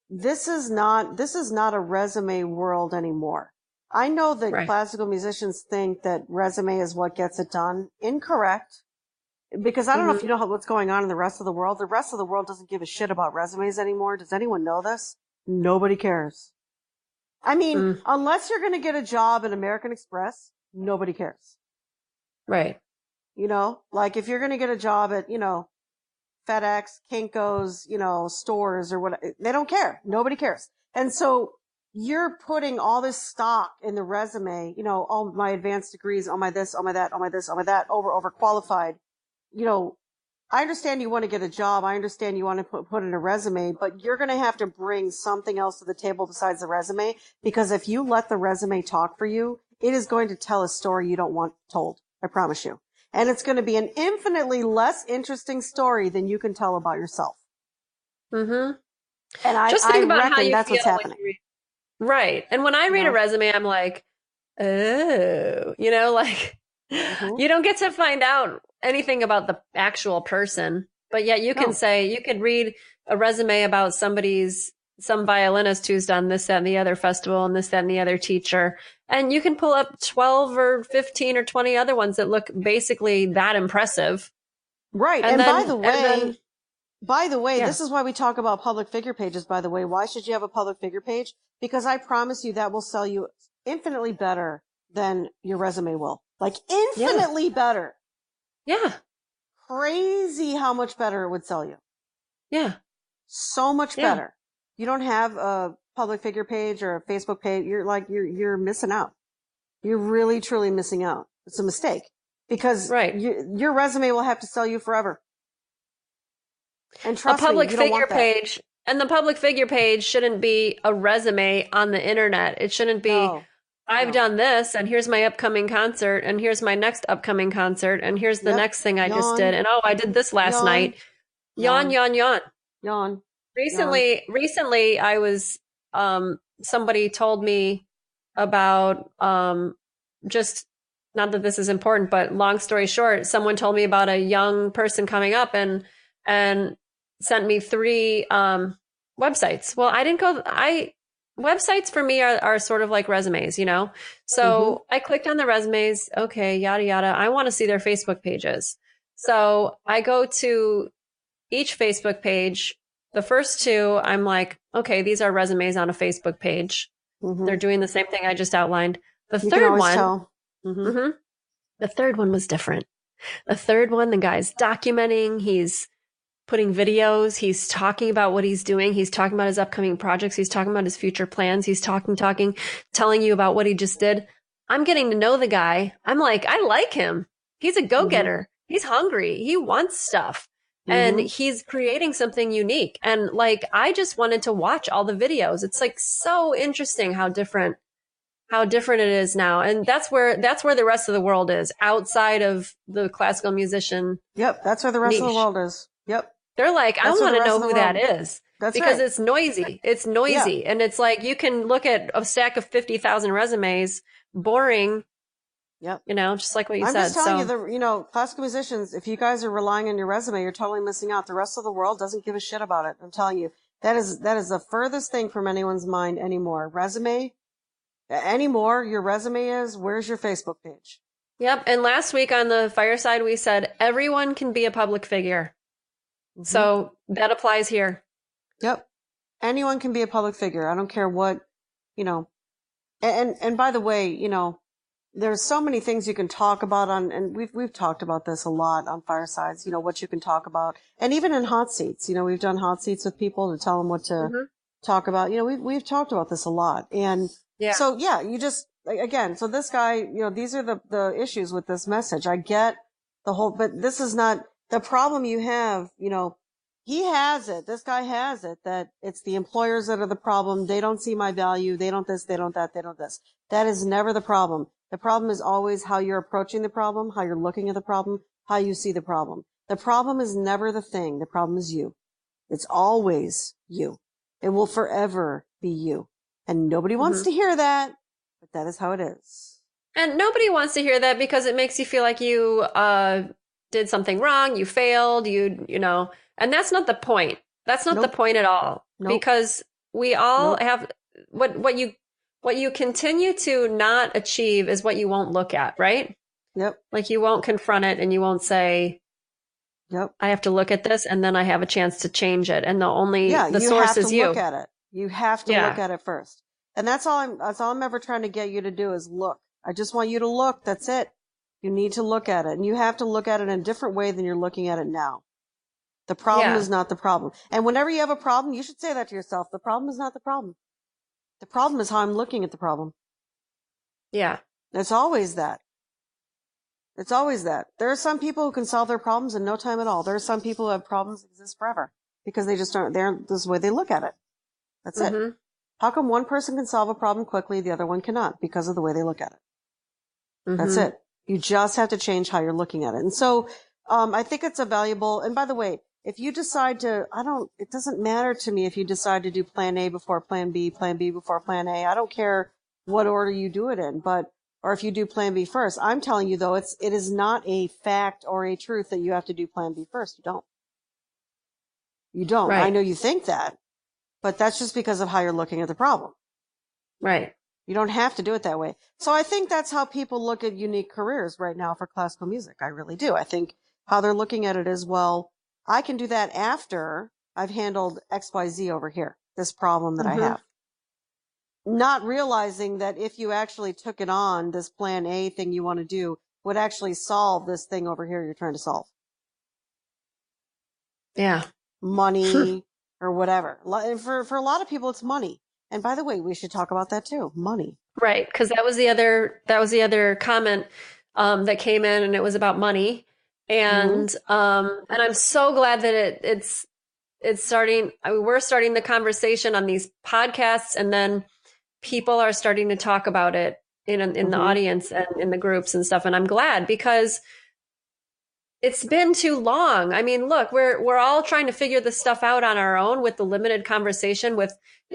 this is not a resume world anymore. I know that classical musicians think that resume is what gets it done. Incorrect. Because I don't know if you know what's going on in the rest of the world. The rest of the world doesn't give a shit about resumes anymore. Does anyone know this? Nobody cares. I mean, unless you're going to get a job at American Express, nobody cares. Right. Like if you're going to get a job at, FedEx, Kinko's, stores or what, they don't care. Nobody cares. And so you're putting all this stock in the resume, all my advanced degrees, all my this, all my that, all my this, all my that, overqualified. I understand you want to get a job. I understand you want to put in a resume, but you're going to have to bring something else to the table besides the resume, because if you let the resume talk for you, it is going to tell a story you don't want told. I promise you. And it's going to be an infinitely less interesting story than you can tell about yourself. Mm-hmm. And just think about how you that's feel what's happening. Right. And when I read a resume, I'm like, oh, you don't get to find out anything about the actual person, but yet you can say, you could read a resume about some violinist who's done this, that, and the other festival and this, that, and the other teacher. And you can pull up 12 or 15 or 20 other ones that look basically that impressive. Right. And by the way, this is why we talk about public figure pages, by the way. Why should you have a public figure page? Because I promise you that will sell you infinitely better than your resume will. Like infinitely better. Yeah. Crazy how much better it would sell you. Yeah. So much better. You don't have a public figure page or a Facebook page. You're missing out. You're really, truly missing out. It's a mistake because your resume will have to sell you forever. And trust me, you don't want that. Page, and the public figure page shouldn't be a resume on the internet. It shouldn't be, I've done this, and here's my upcoming concert, and here's my next upcoming concert, and here's the next thing I just did, and I did this last night. Yawn. Recently, I was, somebody told me about, just, not that this is important, but long story short, someone told me about a young person coming up and sent me 3, websites. Well, I didn't go, websites for me are sort of like resumes, you know? Mm-hmm. So I clicked on the resumes. Okay, yada, yada. I want to see their Facebook pages. So I go to each Facebook page. The first two, I'm like, okay, these are resumes on a Facebook page. Mm-hmm. They're doing the same thing I just outlined. The You can third always one, tell. Mm-hmm. mhm, the third one was different. The third one, the guy's documenting, he's putting videos, he's talking about what he's doing, he's talking about his upcoming projects, he's talking about his future plans, he's talking, telling you about what he just did. I'm getting to know the guy. I'm like, I like him. He's a Mm-hmm. go-getter. He's hungry. He wants stuff. And Mm-hmm. he's creating something unique. And like, I just wanted to watch all the videos. It's like so interesting how different it is now. And that's where the rest of the world is outside of the classical musician Yep. That's where the rest of the niche. world is. Yep. They're like, I That's where want the to rest know of the who that world. is That's because right. it's noisy. It's Yeah. noisy. And it's like you can look at a stack of 50,000 resumes, boring, Yep. just like what you I'm just said. telling you, So, classical musicians, if you guys are relying on your resume, you're totally missing out. The rest of the world doesn't give a shit about it. I'm telling you, that is the furthest thing from anyone's mind anymore. Resume anymore. Your resume is, where's your Facebook page? yep. And last week on the Fireside, we said everyone can be a public figure. Mm-hmm. So that applies here. Yep. Anyone can be a public figure. I don't care what, you know, and by the way, there's so many things you can talk about and we've talked about this a lot on Firesides, what you can talk about. And even in hot seats, we've done hot seats with people to tell them what to Hmm. talk about. We've talked about this a lot. And Yeah. so, yeah, you just, again, so this guy, these are the issues with this message. I get the whole, but this is not the problem you have, he has it. This guy has it that it's the employers that are the problem. They don't see my value. They don't this, they don't that, they don't this. That is never the problem. The problem is always how you're approaching the problem, how you're looking at the problem, how you see the problem. The problem is never the thing. The problem is you. It's always you. It will forever be you. And nobody wants Hmm. to hear that, but that is how it is. And nobody wants to hear that because it makes you feel like you did something wrong, you failed, and that's not the point. That's not the Nope. point at all. Nope. Because we all Nope. have what you continue to not achieve is what you won't look at, right? Yep. Like you won't confront it and you won't say, Yep. I have to look at this and then I have a chance to change it. And Yeah, the you source have to is look you. at it. You have to look Yeah. at it first. And that's all I'm ever trying to get you to do is look. I just want you to look. That's it. You need to look at it. And you have to look at it in a different way than you're looking at it now. The problem Yeah. is not the problem. And whenever you have a problem, you should say that to yourself. The problem is not the problem. The problem is how I'm looking at the problem. Yeah. It's always that. It's always that. There are some people who can solve their problems in no time at all. There are some people who have problems that exist forever because they just aren't there. This is the way they look at it. That's it. Hmm. How come one person can solve a problem quickly, the other one cannot? Because of the way they look at it. That's Hmm. it. You just have to change how you're looking at it. And so, I think it's a valuable, and by the way, if you decide to, it doesn't matter to me if you decide to do plan A before plan B before plan A. I don't care what order you do it in, or if you do plan B first. I'm telling you though, it is not a fact or a truth that you have to do plan B first. You don't. You don't. I Right. know you think that, but that's just because of how you're looking at the problem. Right. You don't have to do it that way. So I think that's how people look at unique careers right now for classical music. I really do. I think how they're looking at it is, well, I can do that after I've handled XYZ over here, this problem that I Hmm. have. Not realizing that if you actually took it on, this plan A thing you want to do would actually solve this thing over here you're trying to solve. Yeah. Money or whatever. For a lot of people, it's money. And by the way, we should talk about that too. Money. Right. Because that was the other comment that came in, and it was about money. And I'm so glad that it's starting. I mean, we're starting the conversation on these podcasts, and then people are starting to talk about it in the audience and in the groups and stuff. And I'm glad because it's been too long. I mean, look, we're all trying to figure this stuff out on our own with the limited conversation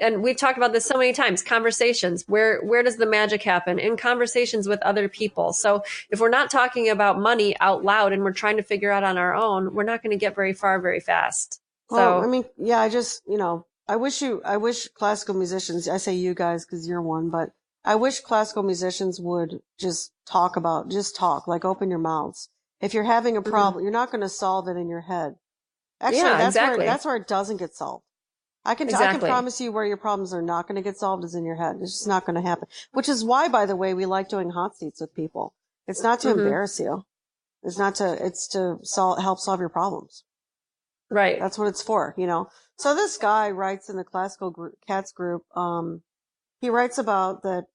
and we've talked about this so many times, conversations. Where does the magic happen? In conversations with other people. So if we're not talking about money out loud and we're trying to figure out on our own, we're not going to get very far very fast. Well, So I mean, yeah, I just, I wish classical musicians, I say you guys because you're one, but I wish classical musicians would just talk, like open your mouths. If you're having a problem, you're not going to solve it in your head. Actually, Yeah, exactly. that's where it doesn't get solved. I can Exactly. promise you where your problems are not going to get solved is in your head. It's just not going to happen. Which is why, by the way, we like doing hot seats with people. It's not to embarrass you. It's to help solve your problems. Right. That's what it's for, you know. So this guy writes in the cats group, he writes about that,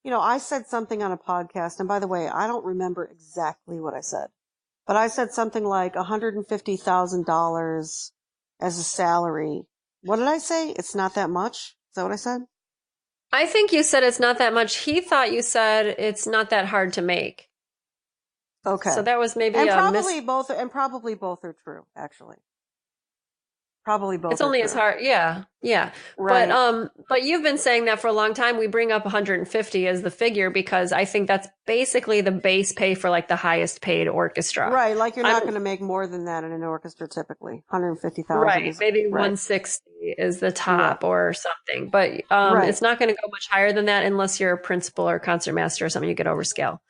you know, I said something on a podcast, and by the way, I don't remember exactly what I said, but I said something like $150,000 as a salary. What did I say? It's not that much? Is that what I said? I think you said it's not that much. He thought you said it's not that hard to make. Okay. So that was maybe and a probably both are true, actually. Probably both. It's only as hard. Yeah. Yeah. Right. But you've been saying that for a long time. We bring up 150 as the figure because I think that's basically the base pay for like the highest paid orchestra. Right. Like you're not going to make more than that in an orchestra typically. 150,000. Right. Maybe 160 is the top or something. But it's not going to go much higher than that unless you're a principal or concertmaster or something you get over scale.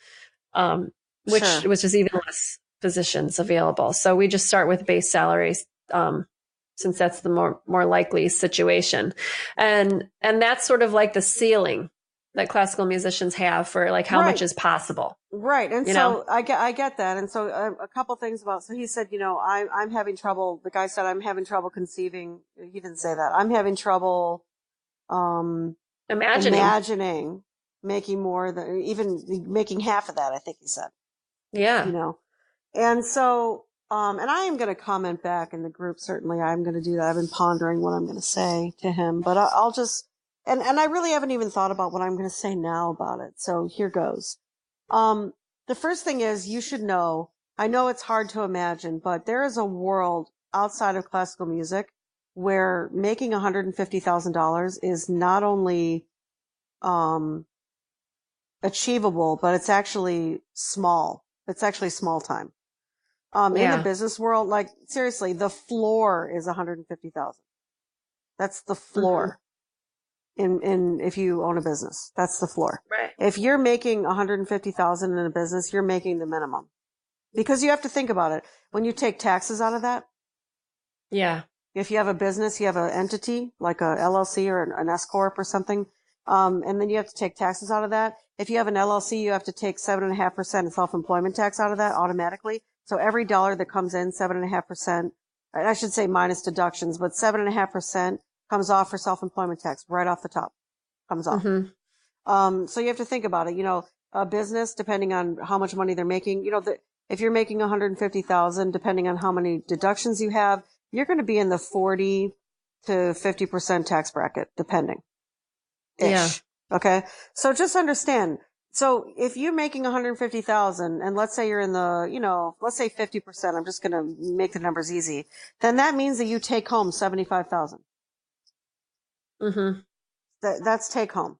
Which is even less positions available. So we just start with base salaries. Since that's the more likely situation. And that's sort of like the ceiling that classical musicians have for like how much is possible. Right. And so I get that. And so a couple things so he said, you know, I'm having trouble. The guy said, I'm having trouble conceiving. He didn't say that. I'm having trouble, imagining making more than even making half of that. I think he said, yeah, you know, and so, and I am going to comment back in the group. Certainly I'm going to do that. I've been pondering what I'm going to say to him, but I'll just, and I really haven't even thought about what I'm going to say now about it. So here goes. The first thing is you should know, I know it's hard to imagine, but there is a world outside of classical music where making $150,000 is not only, achievable, but it's actually small. It's actually small time. In the business world, like seriously, the floor is 150,000. That's the floor. In if you own a business, that's the floor. Right. If you're making 150,000 in a business, you're making the minimum. Because you have to think about it. When you take taxes out of that. Yeah. If you have a business, you have an entity like a LLC or an S corp or something. And then you have to take taxes out of that. If you have an LLC, you have to take 7.5% self-employment tax out of that automatically. So every dollar that comes in, 7.5%, I should say minus deductions, but 7.5% comes off for self-employment tax right off the top, comes off. So you have to think about it. You know, a business, depending on how much money they're making, you know, if you're making 150,000, depending on how many deductions you have, you're going to be in the 40 to 50% tax bracket, depending. Yeah. Okay. So just understand. So if you're making 150,000 and let's say you're in the, you know, let's say 50%, I'm just going to make the numbers easy. Then that means that you take home 75,000. That's take home.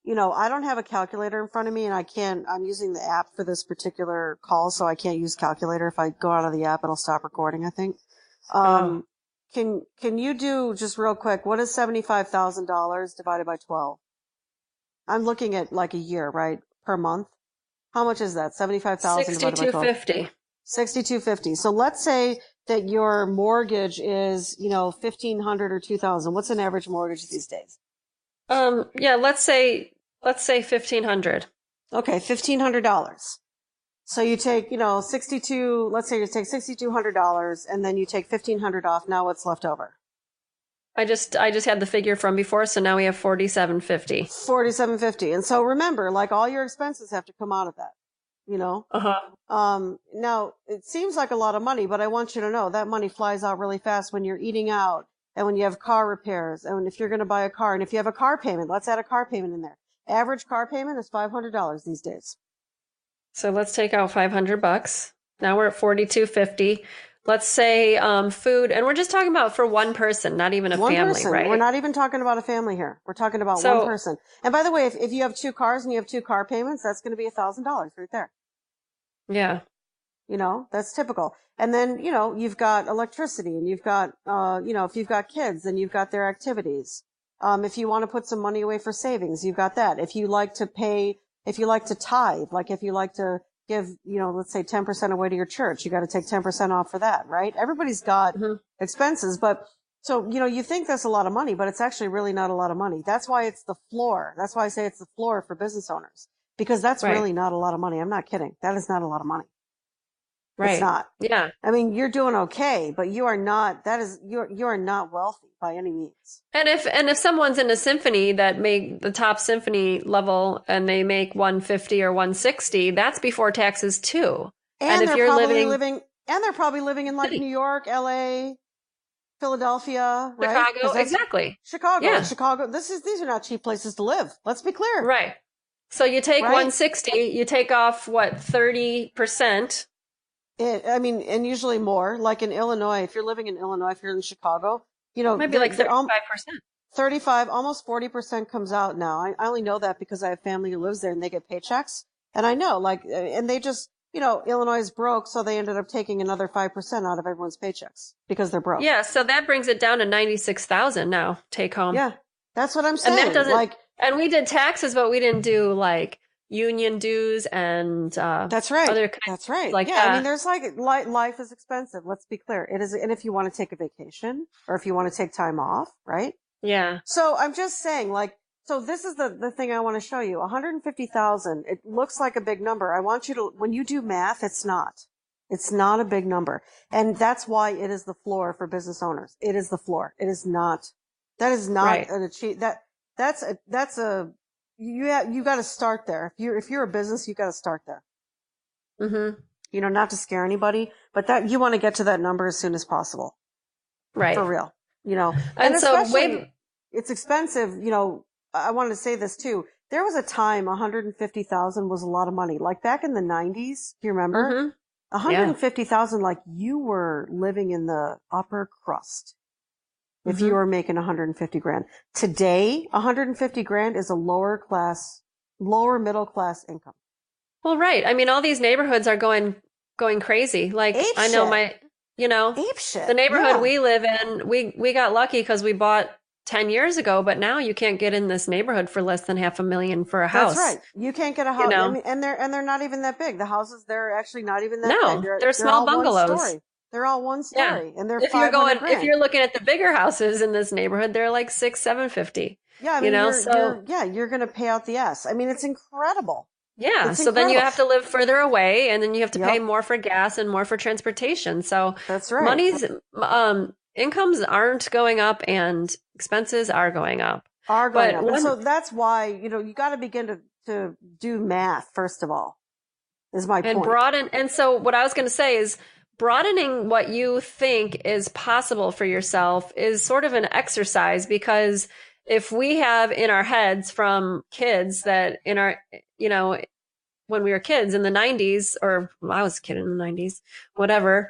You know, I don't have a calculator in front of me and I'm using the app for this particular call. So I can't use calculator. If I go out of the app, it'll stop recording, I think. Can you do just real quick? What is $75,000 divided by 12? I'm looking at like a year, right? Per month. How much is that? 75,000 divided by 12. 6250. 6250. So let's say that your mortgage is, you know, 1,500 or 2,000. What's an average mortgage these days? Yeah, let's say 1,500. Okay, $1,500. So you take, you know, 62, let's say you take $6,200 and then you take 1,500 off. Now what's left over? I just had the figure from before, so now we have 4,750. 4,750. And so remember, like all your expenses have to come out of that, you know? Now it seems like a lot of money, but I want you to know that money flies out really fast when you're eating out and when you have car repairs and if you're going to buy a car and if you have a car payment, let's add a car payment in there. Average car payment is $500 these days. So let's take out $500. Now we're at 4,250. Let's say food, and we're just talking about for one person, not even a family, right? We're not even talking about a family here. We're talking about one person. And by the way, if you have two cars and you have two car payments, that's going to be $1,000 right there. Yeah. That's typical. And then, you've got electricity and you've got, if you've got kids, then you've got their activities. If you want to put some money away for savings, you've got that. If you like to tithe, like if you like to give, let's say 10% away to your church, you got to take 10% off for that, right? Everybody's got expenses, but so, you think that's a lot of money, but it's actually really not a lot of money. That's why it's the floor. That's why I say it's the floor for business owners, because that's really not a lot of money. I'm not kidding. That is not a lot of money. Right. It's not. Yeah. I mean, you're doing okay, but you are not wealthy by any means. And if someone's in a symphony that make the top symphony level and they make 150 or 160, that's before taxes too. And if you're they're probably living in like New York, LA, Philadelphia, right? Chicago, exactly. Chicago. Yeah. Chicago. These are not cheap places to live. Let's be clear. Right. So you take 160, you take off what, 30%? And usually more. Like in Illinois, if you're living in Illinois, if you're in Chicago, maybe like 35%. 35, almost 40% comes out now. I only know that because I have family who lives there and they get paychecks. And I know, and they just, Illinois is broke, so they ended up taking another 5% out of everyone's paychecks because they're broke. Yeah, so that brings it down to 96,000 now, take home. Yeah, that's what I'm saying. And that doesn't, and we did taxes, but we didn't do like union dues and that's right. Other kinds that's right. Like I mean, there's life is expensive. Let's be clear. It is, and if you want to take a vacation or if you want to take time off, right? Yeah. So I'm just saying, so this is the thing I want to show you. 150,000. It looks like a big number. I want you to, when you do math, it's not. It's not a big number, and that's why it is the floor for business owners. It is the floor. It is not. That is not an achieve. That's a. You got to start there. If you're a business, you got to start there. Mm-hmm. Not to scare anybody, but that you want to get to that number as soon as possible. Right. For real. And so it's expensive. I wanted to say this too. There was a time 150,000 was a lot of money. Like back in the 90s, do you remember? Mm-hmm. 150,000, like you were living in the upper crust. If you were making 150 grand. Today, 150 grand is a lower middle class income. Well, right. I mean, all these neighborhoods are going crazy. Like Ape I know shit. Ape shit. The neighborhood we live in, we got lucky because we bought 10 years ago, but now you can't get in this neighborhood for less than $500,000 for a house. That's right. You can't get a house. I mean, and they're not even that big. The houses, they're actually not even that big. They're small bungalows. They're all one story, and they're if you're looking at the bigger houses in this neighborhood, they're like $600,000-$750,000. Yeah, I mean, you're going to pay out the ass. I mean, it's incredible. Yeah, so then you have to live further away, and then you have to pay more for gas and more for transportation. So that's right. Incomes aren't going up, and expenses are going up. And so that's why you got to begin to do math first of all. Is my point. And so what I was going to say is, broadening what you think is possible for yourself is sort of an exercise, because if we have in our heads from kids that when we were kids in the 90s, or I was a kid in the 90s, whatever,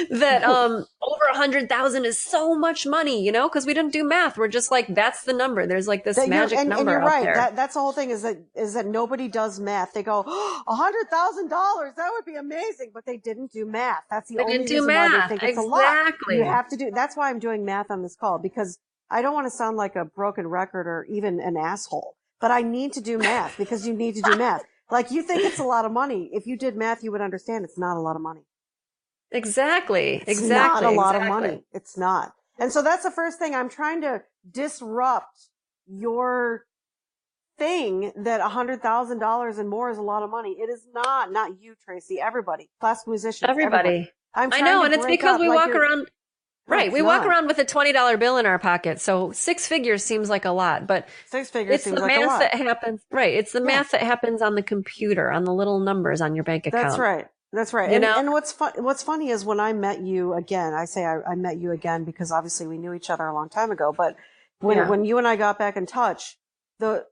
that over 100,000 is so much money, because we didn't do math. We're just like, that's the number. There's like this magic number. And you're out right. there. That's the whole thing is that nobody does math. They go, $100,000. That would be amazing. But they didn't do math. That's the only reason why they think it's a lot. Exactly. You have to do. That's why I'm doing math on this call, because I don't want to sound like a broken record or even an asshole. But I need to do math because you need to do math. Like, you think it's a lot of money. If you did math, you would understand it's not a lot of money. Exactly. It's not a lot of money. It's not. And so that's the first thing. I'm trying to disrupt your thing that $100,000 and more is a lot of money. It is not. Not you, Tracy. Everybody. Classical musicians. Everybody. I know, and it's because we walk around. Right. We walk around with a $20 bill in our pocket. So 6 figures seems like a lot, but 6 figures seems like a lot. It's the math that happens. Right. It's the math that happens on the computer, on the little numbers on your bank account. That's right. That's right. And what's funny is when I met you again, I say I met you again because obviously we knew each other a long time ago, but when you and I got back in touch,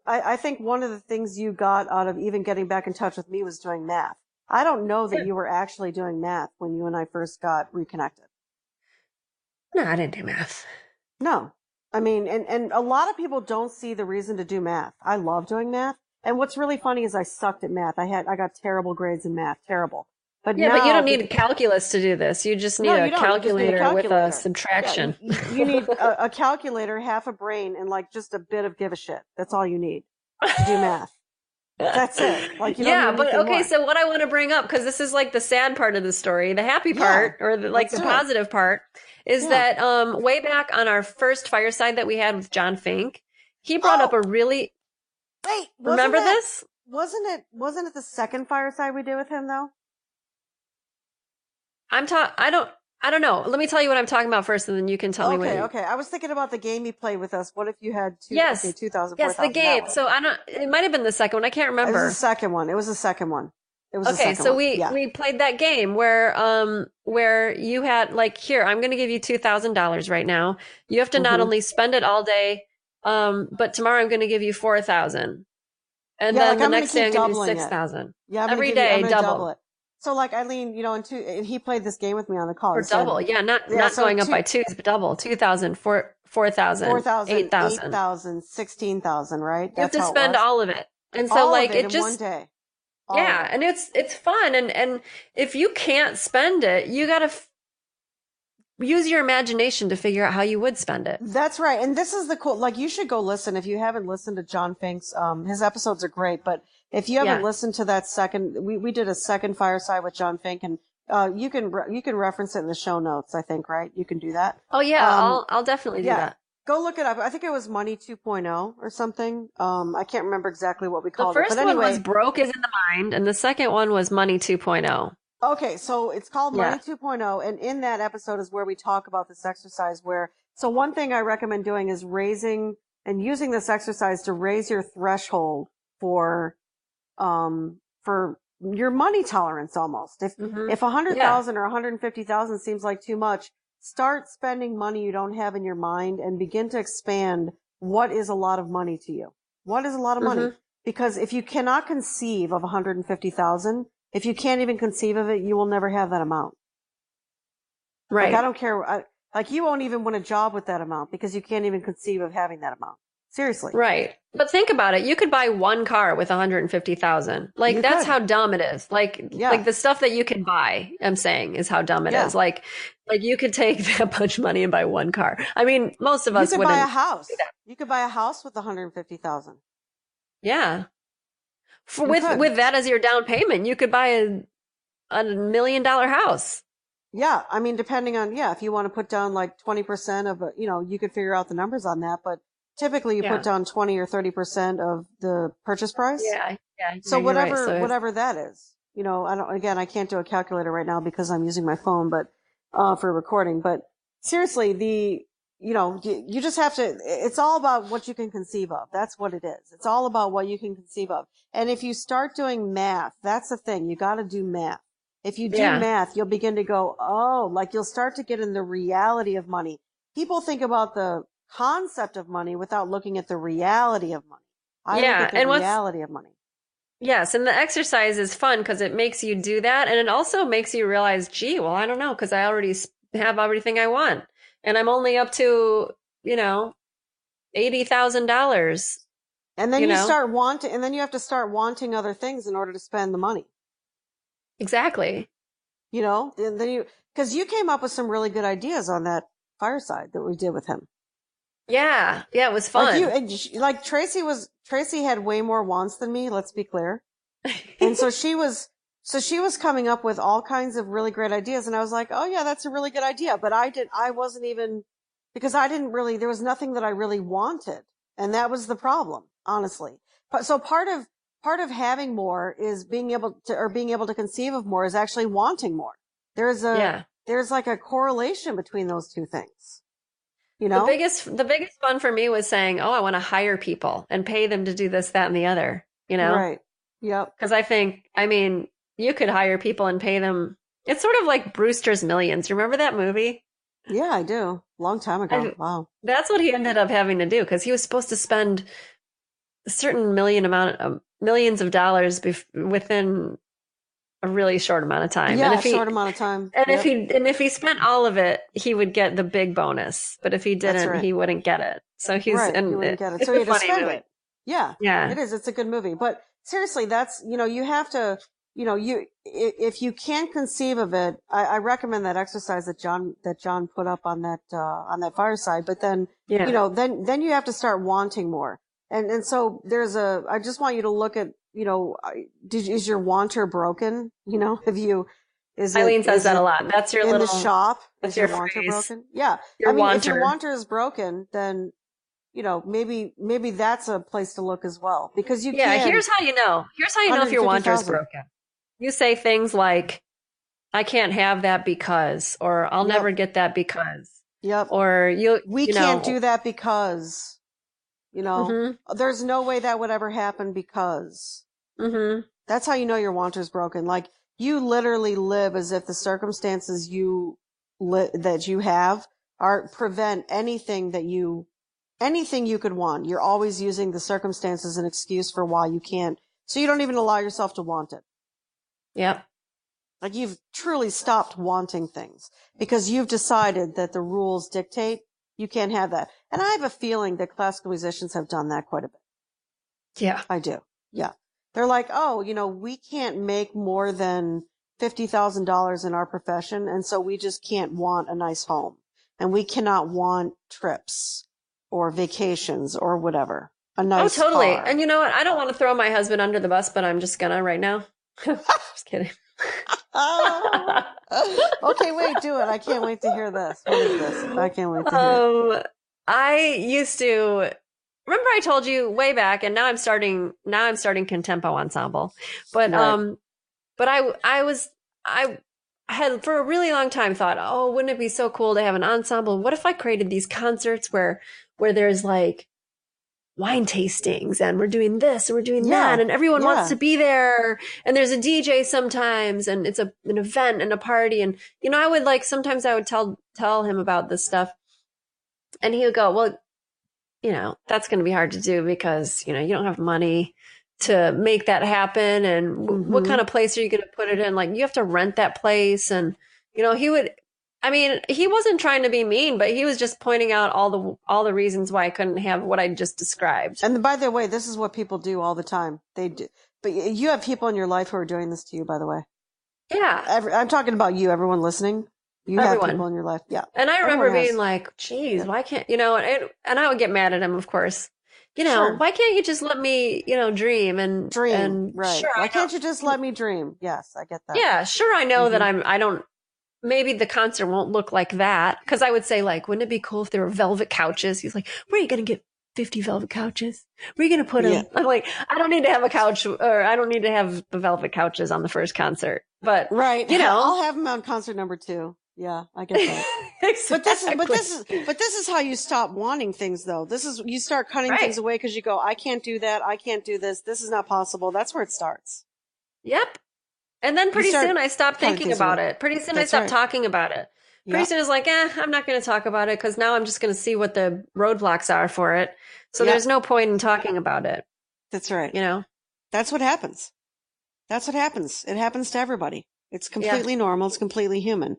I think one of the things you got out of even getting back in touch with me was doing math. I don't know that you were actually doing math when you and I first got reconnected. No, I didn't do math. No. I mean, and a lot of people don't see the reason to do math. I love doing math. And what's really funny is I sucked at math. I got terrible grades in math, terrible. But Yeah, but you now, don't need calculus to do this. You just need no, a you don't. You just need a calculator with a calculator. Yeah, subtraction. you need a calculator, half a brain, and like just a bit of give a shit. That's all you need to do math. That's it. Like you don't Yeah, need but anything okay, more. so what I want to bring up, because this is like the sad part of the story, the happy Yeah, part, or let's the do it. positive part, is Yeah. that way back on our first fireside that we had with John Fink, he brought up Oh, a really, wait, remember this? wasn't it the second fireside we did with him though? I don't know. Let me tell you what I'm talking about first, and then you can tell me Okay, what. okay. I was thinking about the game he played with us. What if you had Yes, 2,000, yes, the 4,000, that game. one. So I don't. It might have been the second one. I can't It was the remember. second one. It was the second one. It was the Okay, second so one. Yeah. we played that game where you had like, here, I'm going to give you $2,000 right now. You have to not Mm-hmm. only spend it all day, but tomorrow I'm going to give you 4,000, and Yeah, then like the I'm gonna next day keep I'm going to do doubling it. 6,000 Yeah, every I'm day, gonna double double it. So like Eileen, and he played this game with me on the call. or He said, double. Yeah, yeah, not so going up by twos, but double. 2,000, 4,000, 8,000. 8,000, 16,000, right? You have That's to how it spend was. all of it, and so All of like it it in one just. day. All of Yeah, it. and it's fun, and if you can't spend it, you gotta use your imagination to figure out how you would spend it. That's right. And this is the cool, like you should go listen if you haven't listened to John Fink's, his episodes are great, but if you haven't Yeah. listened to that second, we did a second fireside with John Fink and, you can reference it in the show notes, I think, right? You can do that. Oh yeah, Um, I'll definitely do yeah, that. go look it up. I think it was Money 2.0 or something. I can't remember exactly what we The called it, but first one was anyway, broke is in the mind, and the second one was money 2.0. okay, so it's called Money Yeah. 2.0, and in that episode is where we talk about this exercise where, so one thing I recommend doing is raising and using this exercise to raise your threshold for your money tolerance almost. If Yeah. 100,000 or 150,000 seems like too much, start spending money you don't have in your mind and begin to expand what is a lot of money to you. What is a lot of money? Because if you cannot conceive of 150,000, if you can't even conceive of it, you will never have that amount. Right. Like, I don't care. Like, you won't even win a job with that amount because you can't even conceive of having that amount. Seriously. Right. But think about it. You could buy one car with 150,000. Like You that's could. how dumb it is. Like Yeah. like the stuff that you can buy, I'm saying, is how dumb it Yeah. is. Like you could take that much money and buy one car. I mean, most of You us could wouldn't buy a house. do that. You could buy a house with 150,000. Yeah. You With could. that as your down payment, you could buy a $1 million house. Yeah. I mean, depending on, yeah, if you want to put down like 20% of a, you could figure out the numbers on that, but typically you Yeah. put down 20 or 30% of the purchase price. Yeah. So You're right. whatever, So whatever that is, I can't do a calculator right now because I'm using my phone, but, for recording, but seriously, you just have to, it's all about what you can conceive of. That's what it is. It's all about what you can conceive of. And if you start doing math, that's the thing. You got to do math. If you do Yeah. math, you'll begin to go, oh, like you'll start to get in the reality of money. People think about the concept of money without looking at the reality of money. I look Yeah, at the and reality of money. yes, and the exercise is fun because it makes you do that, and it also makes you realize, gee, well, I don't know, because I already have everything I want, and I'm only up to, $80,000. And then You you know? start wanting, and then you have to start wanting other things in order to spend the money. Exactly. And then because you came up with some really good ideas on that fireside that we did with him. Yeah, it was fun. Like Tracy had way more wants than me, let's be clear. And so she was coming up with all kinds of really great ideas. And I was like, oh yeah, that's a really good idea. But I wasn't even, because there was nothing that I really wanted. And that was the problem, honestly. So part of having more is being able to conceive of more is actually wanting more. There's like a correlation between those two things. The biggest fun for me was saying, oh, I want to hire people and pay them to do this, that, and the other, Right. Yep. Because I mean, you could hire people and pay them. It's sort of like Brewster's Millions. Remember that movie? Yeah, I do. Long time ago. Wow. That's what he ended up having to do because he was supposed to spend a certain millions of dollars within a really short amount of time. Yeah, and short amount of time. And Yep. if he spent all of it, he would get the big bonus. But if he didn't, right. he wouldn't get it. So he's right. and You wouldn't get it. It's So you a had to funny spend movie. it. Yeah, Yeah. it is. It's a good movie. But seriously, that's, you have to, if you can't conceive of it, I recommend that exercise that John put up on that Fireside. But then, Yeah. then you have to start wanting more. And so I just want you to look at, is your wanter broken? Eileen says is that a it lot. That's your in the little, shop? that's Is your your wanter phrase. broken? Yeah. Your I mean, if your wanter. wanter is broken, then, maybe that's a place to look as well, because you Yeah, can here's how you know. Here's how you know if your wanter is 150,000. broken. You say things like, I can't have that because, or I'll Yep. never get that because, Yep. or We can't do that because, Mm-hmm. there's no way that would ever happen because. Mm-hmm. That's how you know your wanter's broken. Like, you literally live as if the circumstances that you have prevent anything you could want. You're always using the circumstances as an excuse for why you can't. So you don't even allow yourself to want it. Yep. Like, you've truly stopped wanting things because you've decided that the rules dictate you can't have that. And I have a feeling that classical musicians have done that quite a bit. Yeah. I do. Yeah. They're like, oh, we can't make more than $50,000 in our profession. And so we just can't want a nice home, and we cannot want trips or vacations or whatever. A nice Oh, totally. car. And you know what? I don't want to throw my husband under the bus, but I'm just gonna right now. Just kidding. Oh. Okay, wait, do it. I can't wait to hear this. What is this? I can't wait to hear it. I used to remember I told you way back, and now I'm starting Contempo Ensemble. But Right. but I had for a really long time thought, oh, wouldn't it be so cool to have an ensemble? What if I created these concerts where there's like wine tastings and we're doing this and we're doing that and everyone wants to be there and there's a DJ sometimes and it's an event and a party, and I would sometimes I would tell him about this stuff and he would go, well, that's going to be hard to do because you don't have money to make that happen, and what kind of place are you going to put it in? Like, you have to rent that place, and he wasn't trying to be mean, but he was just pointing out all the reasons why I couldn't have what I just described. And by the way, this is what people do all the time. They do, but you have people in your life who are doing this to you, by the way. Yeah. I'm talking about you, everyone listening. You have people in your life. Yeah. And I remember being like, geez, why can't, and I would get mad at him, of course. Why can't you just let me, dream and dream? And right. Sure, why can't you just let me dream? Yes, I get that. Yeah, sure. I know that I don't, maybe the concert won't look like that. Cause I would say, like, wouldn't it be cool if there were velvet couches? He's like, where are you going to get 50 velvet couches? Where are you going to put them? I'm like, I don't need to have a couch, or I don't need to have the velvet couches on the first concert. But, right. I'll have them on concert number 2. Yeah, I get that. Exactly. But this is how you stop wanting things, though. You start cutting things away because you go, I can't do that. I can't do this. This is not possible. That's where it starts. Yep. And then pretty soon I stopped thinking about it. Pretty soon I stopped talking about it. Pretty soon it's like, I'm not going to talk about it because now I'm just going to see what the roadblocks are for it. So there's no point in talking about it. That's right. That's what happens. That's what happens. It happens to everybody. It's completely normal. It's completely human.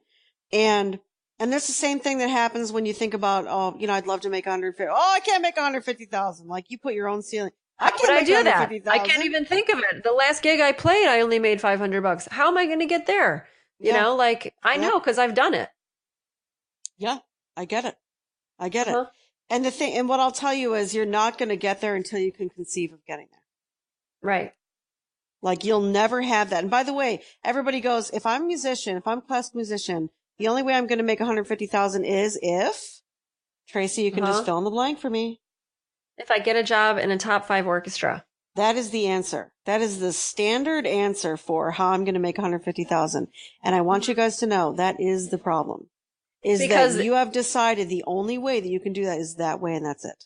And that's the same thing that happens when you think about, I'd love to make 150. Oh, I can't make 150,000. Like, you put your own ceiling. How would I do that? I can't even think of it. The last gig I played, I only made $500. How am I going to get there? I know because I've done it. Yeah, I get it. I get it. And what I'll tell you is, you're not going to get there until you can conceive of getting there. Right. Like, you'll never have that. And by the way, everybody goes, if I'm a musician, if I'm a classical musician, the only way I'm going to make 150,000 is if, Tracy, you can just fill in the blank for me. If I get a job in a top 5 orchestra. That is the answer. That is the standard answer for how I'm going to make 150,000. And I want you guys to know that is the problem. Because you have decided the only way that you can do that is that way, and that's it.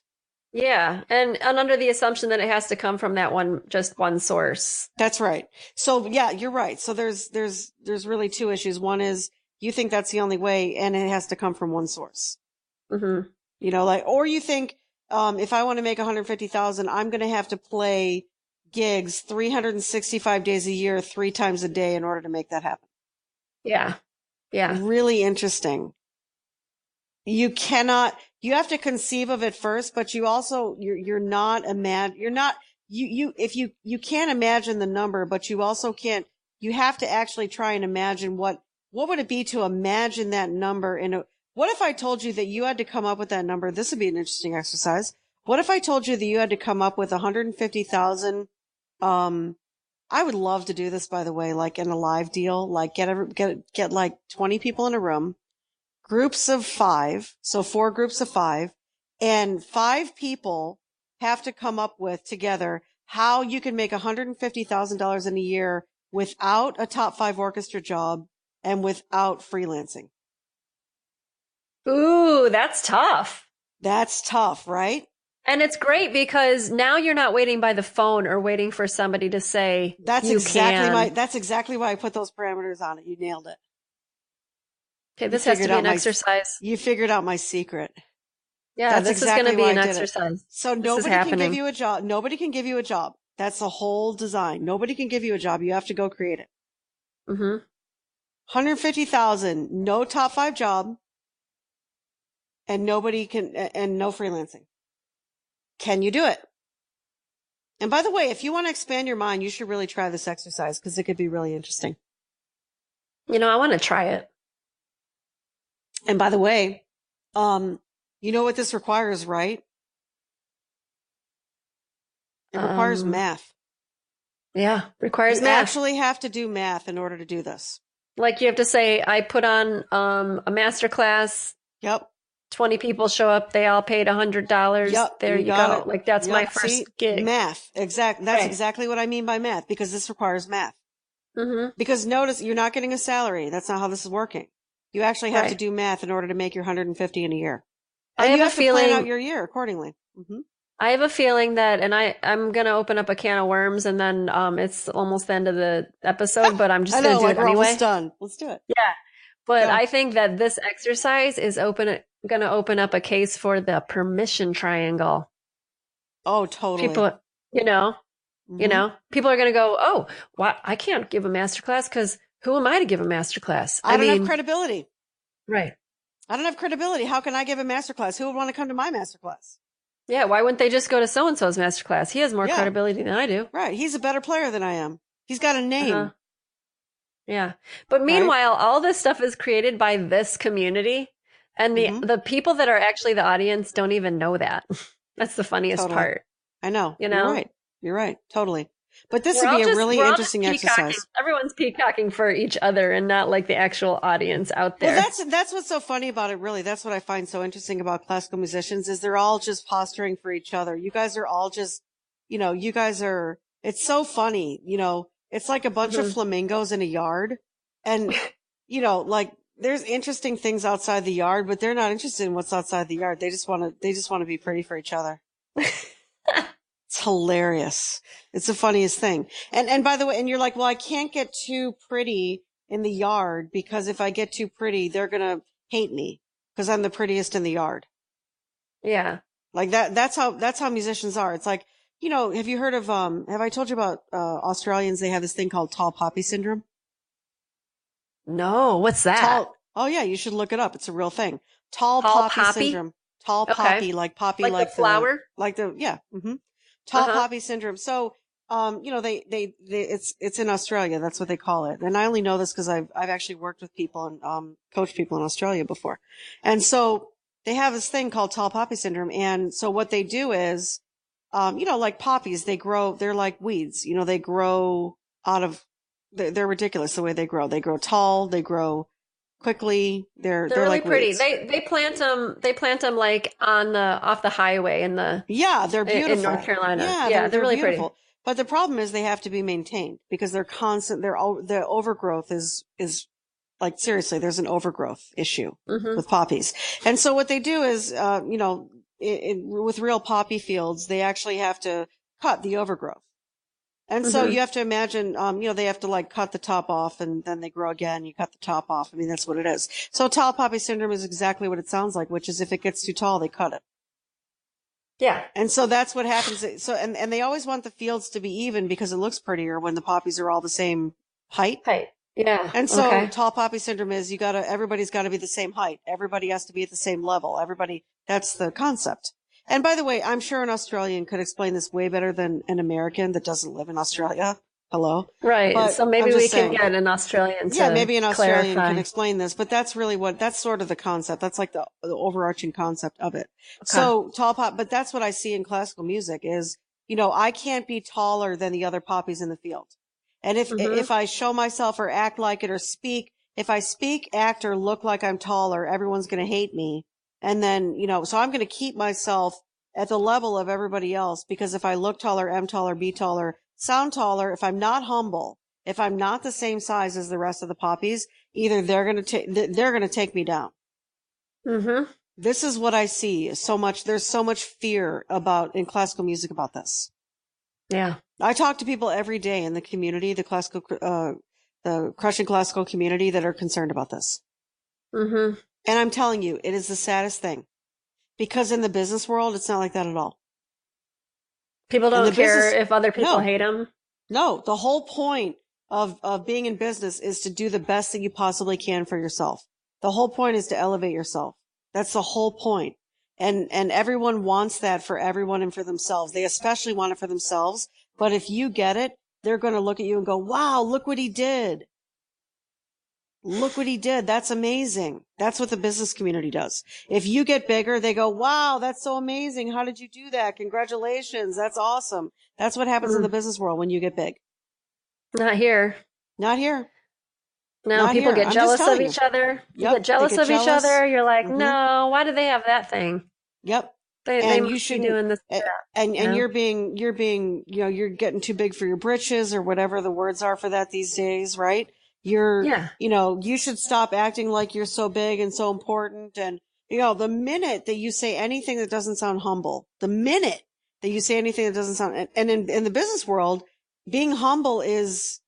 Yeah, and under the assumption that it has to come from that one source. That's right. So yeah, you're right. So there's really 2 issues. One is, you think that's the only way, and it has to come from one source. Mm-hmm. Or you think, if I want to make 150,000, I'm going to have to play gigs 365 days a year, 3 times a day in order to make that happen. Yeah. Yeah. Really interesting. You you have to conceive of it first, but you also, you're not, you can't imagine the number, but you also can't, you have to actually try and imagine what would it be to imagine that number what if I told you that you had to come up with that number? This would be an interesting exercise. What if I told you that you had to come up with 150,000, I would love to do this, by the way, like in a live deal, like get like 20 people in a room, groups of 5. So 4 groups of 5, and 5 people have to come up with together how you can make $150,000 in a year without a top 5 orchestra job and without freelancing. Ooh, that's tough. That's tough, right? And it's great because now you're not waiting by the phone or waiting for somebody to say that's exactly why I put those parameters on it. You nailed it. Okay, this has to be an exercise. You figured out my secret. Yeah, this is going to be an exercise. So nobody can give you a job. Nobody can give you a job. That's the whole design. Nobody can give you a job. You have to go create it. Mm-hmm. 150,000, no top 5 job, and no freelancing. Can you do it? And by the way, if you want to expand your mind, you should really try this exercise because it could be really interesting. You know, I want to try it. And by the way, you know what this requires, right? It requires math. Yeah, requires math. You actually have to do math in order to do this. Like you have to say, I put on a master class. Yep. 20 people show up. They all paid $100. Yep. There you go. Like that's my first gig. Math. Exactly. That's exactly what I mean by math, because this requires math. Mm-hmm. Because notice, you're not getting a salary. That's not how this is working. You actually have to do math in order to make your 150 in a year. And you have to plan out your year accordingly. Mm-hmm. I have a feeling that, and I'm going to open up a can of worms, and then it's almost the end of the episode, but I'm just going to do it anyway. We're almost done. Let's do it. Yeah. But I think that this exercise is going to open up a case for the permission triangle. Oh, totally. People, people are going to go, oh, well, I can't give a masterclass because who am I to give a masterclass? I don't have credibility. Right. I don't have credibility. How can I give a masterclass? Who would want to come to my masterclass? Yeah, why wouldn't they just go to so-and-so's masterclass? He has more credibility than I do. Right. He's a better player than I am. He's got a name. Yeah. But meanwhile, all this stuff is created by this community, and the people that are actually the audience don't even know that. That's the funniest part. I know. You know? You're right. Totally. But this would be a really interesting exercise. Everyone's peacocking for each other and not like the actual audience out there. Well, that's what's so funny about it, really. That's what I find so interesting about classical musicians is they're all just posturing for each other. You guys are all just, it's so funny, it's like a bunch of flamingos in a yard. And, there's interesting things outside the yard, but they're not interested in what's outside the yard. They just want to be pretty for each other. It's hilarious. It's the funniest thing. And by the way, and you're like, well, I can't get too pretty in the yard because if I get too pretty, they're going to hate me because I'm the prettiest in the yard. Yeah. Like that's how musicians are. It's like, have you heard of, have I told you about, Australians? They have this thing called tall poppy syndrome. No, what's that? Oh yeah, you should look it up. It's a real thing. Tall poppy syndrome. Tall poppy, like poppy, like the flower? Tall poppy syndrome. So, it's in Australia. That's what they call it. And I only know this because I've actually worked with people and, coached people in Australia before. And so they have this thing called tall poppy syndrome. And so what they do is, like poppies, they're like weeds, they grow they're ridiculous the way they grow. They grow tall, they grow quickly. They're really like pretty. weeds. They plant them like off the highway they're beautiful in North Carolina. Yeah, they're really beautiful. Pretty. But the problem is they have to be maintained because they're constant. The overgrowth is like seriously. There's an overgrowth issue with poppies, and so what they do is, with real poppy fields, they actually have to cut the overgrowth. And so you have to imagine, they have to like cut the top off and then they grow again. You cut the top off. I mean, that's what it is. So tall poppy syndrome is exactly what it sounds like, which is if it gets too tall, they cut it. Yeah. And so that's what happens. So, and they always want the fields to be even because it looks prettier when the poppies are all the same height. Yeah. And so Okay. tall poppy syndrome is everybody's got to be the same height. Everybody has to be at the same level. That's the concept. And by the way, I'm sure an Australian could explain this way better than an American that doesn't live in Australia. Hello. Right. But So I'm maybe we just can saying, get an Australian yeah, to maybe an Australian can clarify. explain this, but that's sort of the concept. That's like the overarching concept of it. Okay. So but that's what I see in classical music is, I can't be taller than the other poppies in the field. And Mm-hmm. if I show myself or act like it or if I speak, act, or look like I'm taller, everyone's going to hate me. And then, so I'm going to keep myself at the level of everybody else, because if I look taller, am taller, be taller, sound taller, if I'm not humble, if I'm not the same size as the rest of the poppies, either they're going to take me down. Mm-hmm. This is what I see so much. There's so much fear in classical music about this. Yeah. I talk to people every day in the community, the crushing classical community, that are concerned about this. Mm-hmm. And I'm telling you, it is the saddest thing, because in the business world, it's not like that at all. People In don't the care business, if other people no, hate them. no, the whole point of being in business is to do the best that you possibly can for yourself. The whole point is to elevate yourself. That's the whole point. And everyone wants that for everyone and for themselves. They especially want it for themselves. But if you get it, they're going to look at you and go, wow, look what he did. Look what he did. That's amazing. That's what the business community does. If you get bigger, they go, wow, that's so amazing. How did you do that? Congratulations. That's awesome. That's what happens in the business world when you get big. Not here. Not here. No, Not people here. get I'm just jealous of telling you. each other. You get Yep. They jealous get of each jealous. other. You're like, Mm-hmm. no, why do they have that thing? Yep. They And you must be shouldn't, doing this. and You know? you're being, you're getting too big for your britches, or whatever the words are for that these days, right? Yeah. You should stop acting like you're so big and so important. And, the minute that you say anything that doesn't sound humble, the minute that you say anything that doesn't sound, and in the business world, being humble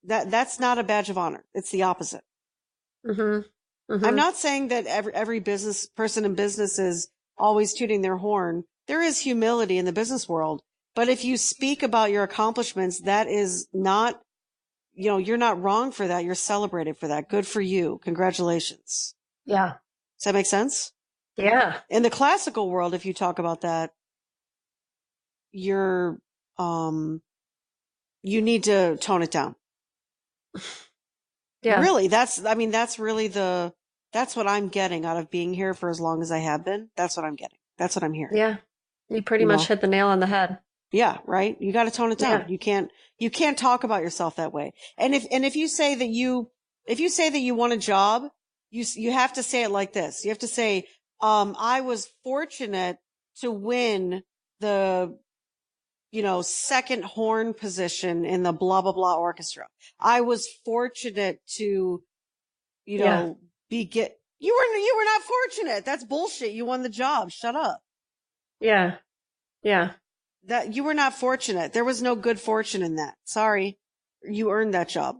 that's not a badge of honor. It's the opposite. Mm-hmm. I'm Mm-hmm. not saying that every business person in business is always tooting their horn. There is humility in the business world, but if you speak about your accomplishments, that is not, you're not wrong for that. You're celebrated for that. Good for you. Congratulations. Yeah. Does that make sense? Yeah. In the classical world, if you talk about that, you're, you need to tone it down. Yeah. Really, that's what I'm getting out of being here for as long as I have been. That's what I'm getting. That's what I'm hearing. Yeah. You pretty You much know? hit the nail on the head. Yeah, right. You got to tone it down. Yeah. You can't talk about yourself that way. And if you say that you want a job, you have to say it like this. You have to say, I was fortunate to win the, second horn position in the blah, blah, blah orchestra. I was fortunate to, Yeah. you were not fortunate. That's bullshit. You won the job. Shut up. Yeah. Yeah. That you were not fortunate. There was no good fortune in that. Sorry. You earned that job.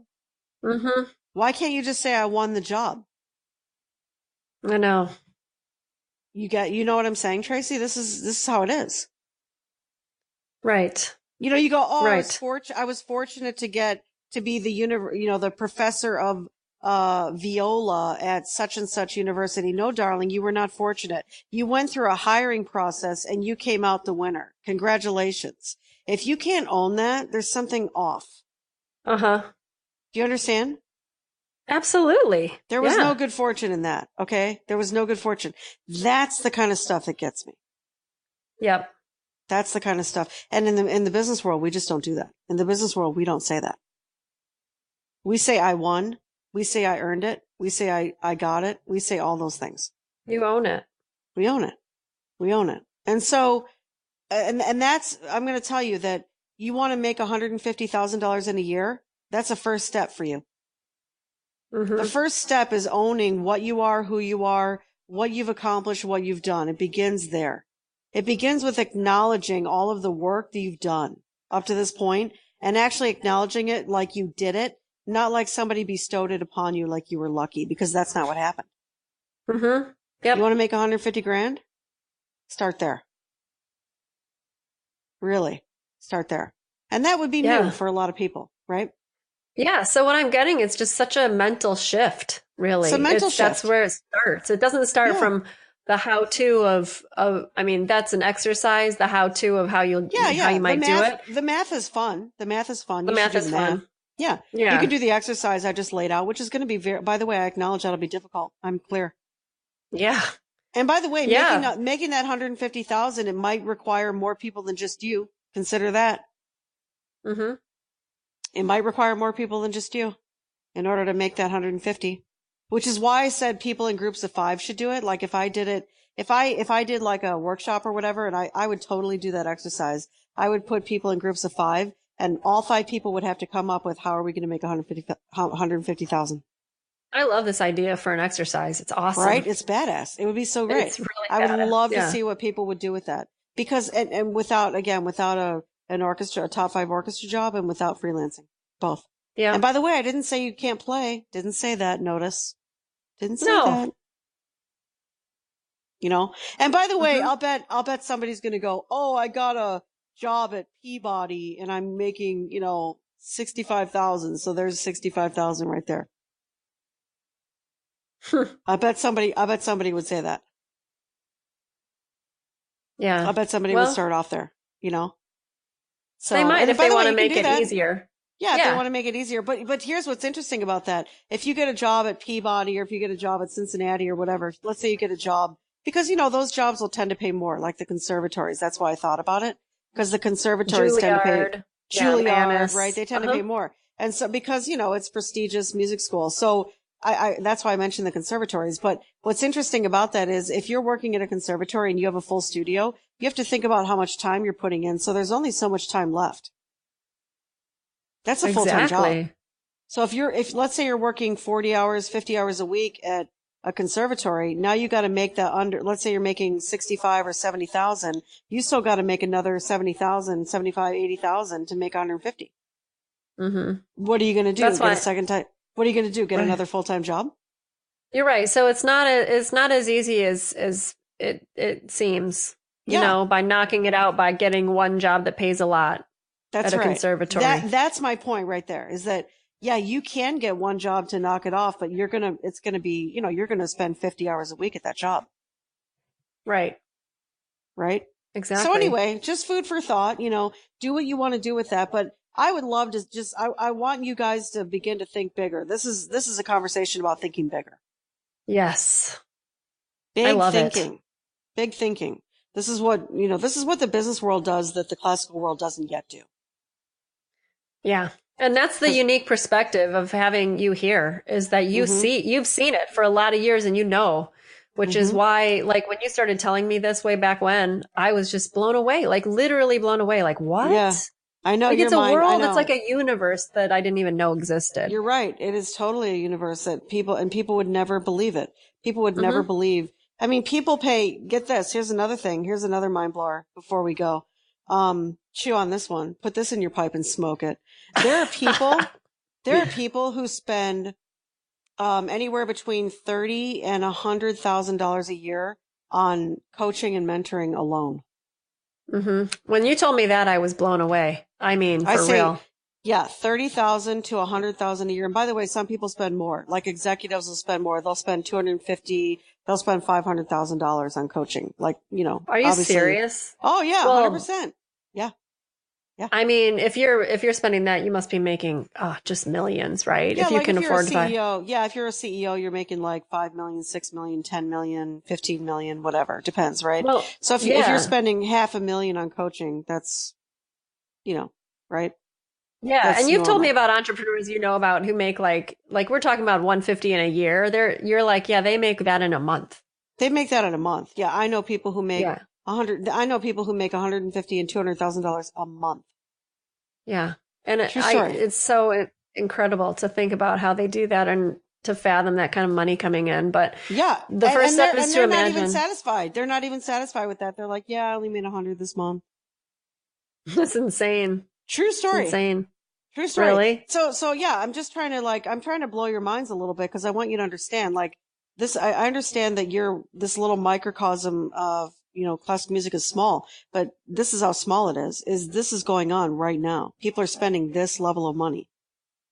Mm-hmm. Why can't you just say I won the job? I know. You know what I'm saying, Tracy? This is how it is. Right. You go, oh, Right. I was fortunate to be the professor of viola at such and such university. No, darling, you were not fortunate. You went through a hiring process and you came out the winner. Congratulations. If you can't own that, there's something off. Uh-huh. Do you understand? Absolutely. There was Yeah. no good fortune in that. Okay. There was no good fortune. That's the kind of stuff that gets me. Yep. That's the kind of stuff. And in the business world, we just don't do that. In the business world, we don't say that. We say I won. We say I earned it. We say I got it. We say all those things. You own it. We own it. We own it. And so, and I'm going to tell you that you want to make $150,000 in a year. That's a first step for you. Mm-hmm. The first step is owning what you are, who you are, what you've accomplished, what you've done. It begins there. It begins with acknowledging all of the work that you've done up to this point and actually acknowledging it like you did it, not like somebody bestowed it upon you like you were lucky, because that's not what happened. Mm-hmm. Yep. You want to make 150 grand? Start there. Really. Start there. And that would be new for a lot of people, right? Yeah, so what I'm getting is just such a mental shift, It's a really. mental That's shift. where it starts. It doesn't start Yeah. from the how-to of I mean, that's an exercise, the how-to of Yeah, how you yeah. might do it. The math is fun. The math is fun. The You should math do the is math. fun. Yeah. You can Yeah. do the exercise I just laid out, which is going to be by the way, I acknowledge that'll be difficult. I'm clear. Yeah. And by the way, Yeah. making that 150,000, it might require more people than just you. Consider that. Mm-hmm. It might require more people than just you in order to make that 150, which is why I said people in groups of 5 should do it. Like if I did it, if I did like a workshop or whatever, and I would totally do that exercise. I would put people in groups of 5 and all 5 people would have to come up with how are we going to make 150,000. I love this idea for an exercise. It's Right? awesome. It's badass. It would be so great. It's really I would badass. love to Yeah. see what people would do with that because, and without, again, without an orchestra, a top 5 orchestra job and without freelancing, both. Yeah. And by the way, I didn't say you can't play. Didn't say that. Notice. Didn't say No. that. You know? And by the way, Mm-hmm. I'll bet somebody's going to go, oh, I got a job at Peabody and I'm making, 65,000. So there's 65,000 right there. I bet somebody would say that. Yeah. I bet somebody would Well, start off there, you know? they So, might and if by they the way, want to you can make do it that. easier. Yeah, if they Yeah. want to make it easier. But here's what's interesting about that. If you get a job at Peabody or if you get a job at Cincinnati or whatever, let's say you get a job because, those jobs will tend to pay more, like the conservatories. That's why I thought about it. Because the conservatories tend to pay Juilliard. Yeah, Juilliard, right? Manus. They tend to Uh-huh. pay more. And so because, it's prestigious music school. So that's why I mentioned the conservatories. But what's interesting about that is if you're working at a conservatory and you have a full studio, you have to think about how much time you're putting in. So there's only so much time left. That's a full-time job. Exactly. So if let's say you're working 40 hours, 50 hours a week at a conservatory, now you got to make that let's say you're making 65 or 70,000, you still got to make another 70,000, 75, 80,000 to make 150. Mm-hmm. What are you going to do? That's Get a why second time? What are you going to do? Get right. another full-time job? You're right. So it's not as easy as it seems, Yeah, by knocking it out by getting one job that pays a lot that's at a right. conservatory. That's my point right there is that, yeah, you can get one job to knock it off, but it's going to be, you're going to spend 50 hours a week at that job. Right. Right? Exactly. So anyway, just food for thought, do what you want to do with that. But I would love to I want you guys to begin to think bigger. This is a conversation about thinking bigger. Yes. I Big love thinking. it. Big thinking. This is what the business world does that the classical world doesn't yet do. Yeah. And that's the unique perspective of having you here is that you've seen it for a lot of years and which is why, like, when you started telling me this way back when, I was just blown away, like literally blown away. Like, what? Yeah, I know. Like, Your it's a mind, I world, know. it's like a universe that I didn't even know existed. You're right. It is totally a universe that people would never believe it. People would never believe. I mean, people pay, get this. Here's another thing. Here's another mind blower before we go. Chew on this one. Put this in your pipe and smoke it. There are people who spend, anywhere between $30,000 and $100,000 a year on coaching and mentoring alone. When you told me that, I was blown away. I mean, for real. Yeah, 30,000 to 100,000 a year. And by the way, some people spend more. Like executives will spend more. They'll spend 250. They'll spend $500,000 on coaching. Like, Are you serious? Oh yeah, Well, 100%. Yeah. Yeah. I mean, if you're spending that, you must be making just millions, right? Yeah, if you like can if you're afford a to buy. CEO, yeah, if you're a CEO, you're making like 5 million, 6 million, 10 million, 15 million, whatever. Depends, right? Well, So if you're spending $500,000 on coaching, that's, right? Yeah, That's and you've told me normal. about entrepreneurs about who make like we're talking about 150 in a year. You're like, yeah, they make that in a month. They make that in a month. Yeah, I know people who make Yeah. 100. I know people who make 150 and $200,000 a month. Yeah. And True story. it's so incredible to think about how they do that and to fathom that kind of money coming in. But Yeah, the first step is to they're not even imagine. satisfied. They're not even satisfied with that. They're like, yeah, I only made 100 this month. It's insane. True It's story. insane. True story. Really? So yeah, I'm just trying to blow your minds a little bit because I want you to understand this. I understand that you're this little microcosm of, classical music is small, but this is how small it is this is going on right now. People are spending this level of money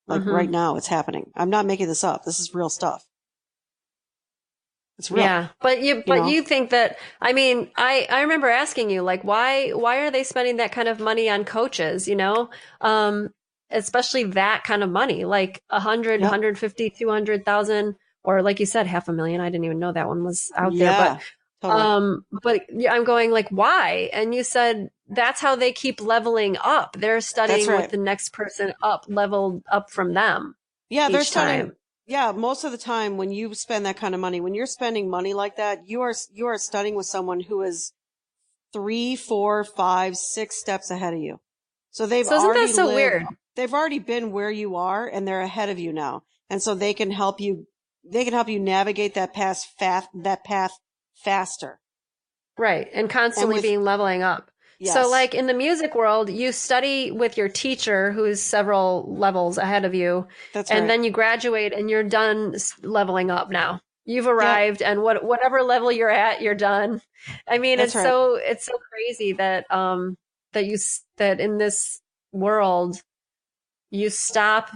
Like right now it's happening. I'm not making this up. This is real stuff. It's real. Yeah. But you think that, I mean, I remember asking you, like, why are they spending that kind of money on coaches, especially that kind of money, like 100, Yep. 150, 200,000, or like you said, 500,000. I didn't even know that one was out there, Yeah, totally. but I'm going like, why? And you said that's how they keep leveling up. They're studying That's right. with the next person leveled up from them. Yeah, they're each studying. time. Yeah, most of the time when you spend that kind of money, when you're spending money like that, you are studying with someone who is 3, 4, 5, 6 steps ahead of you. So So isn't that so weird? they've already been where you are and they're ahead of you now. And so they can help you navigate that path faster. Right. And constantly being leveling up. Yes. So like in the music world, you study with your teacher who's several levels ahead of you. That's and right. then you graduate and you're done leveling up now. You've arrived and whatever level you're at, you're done. I mean, it's so crazy that that in this world you stop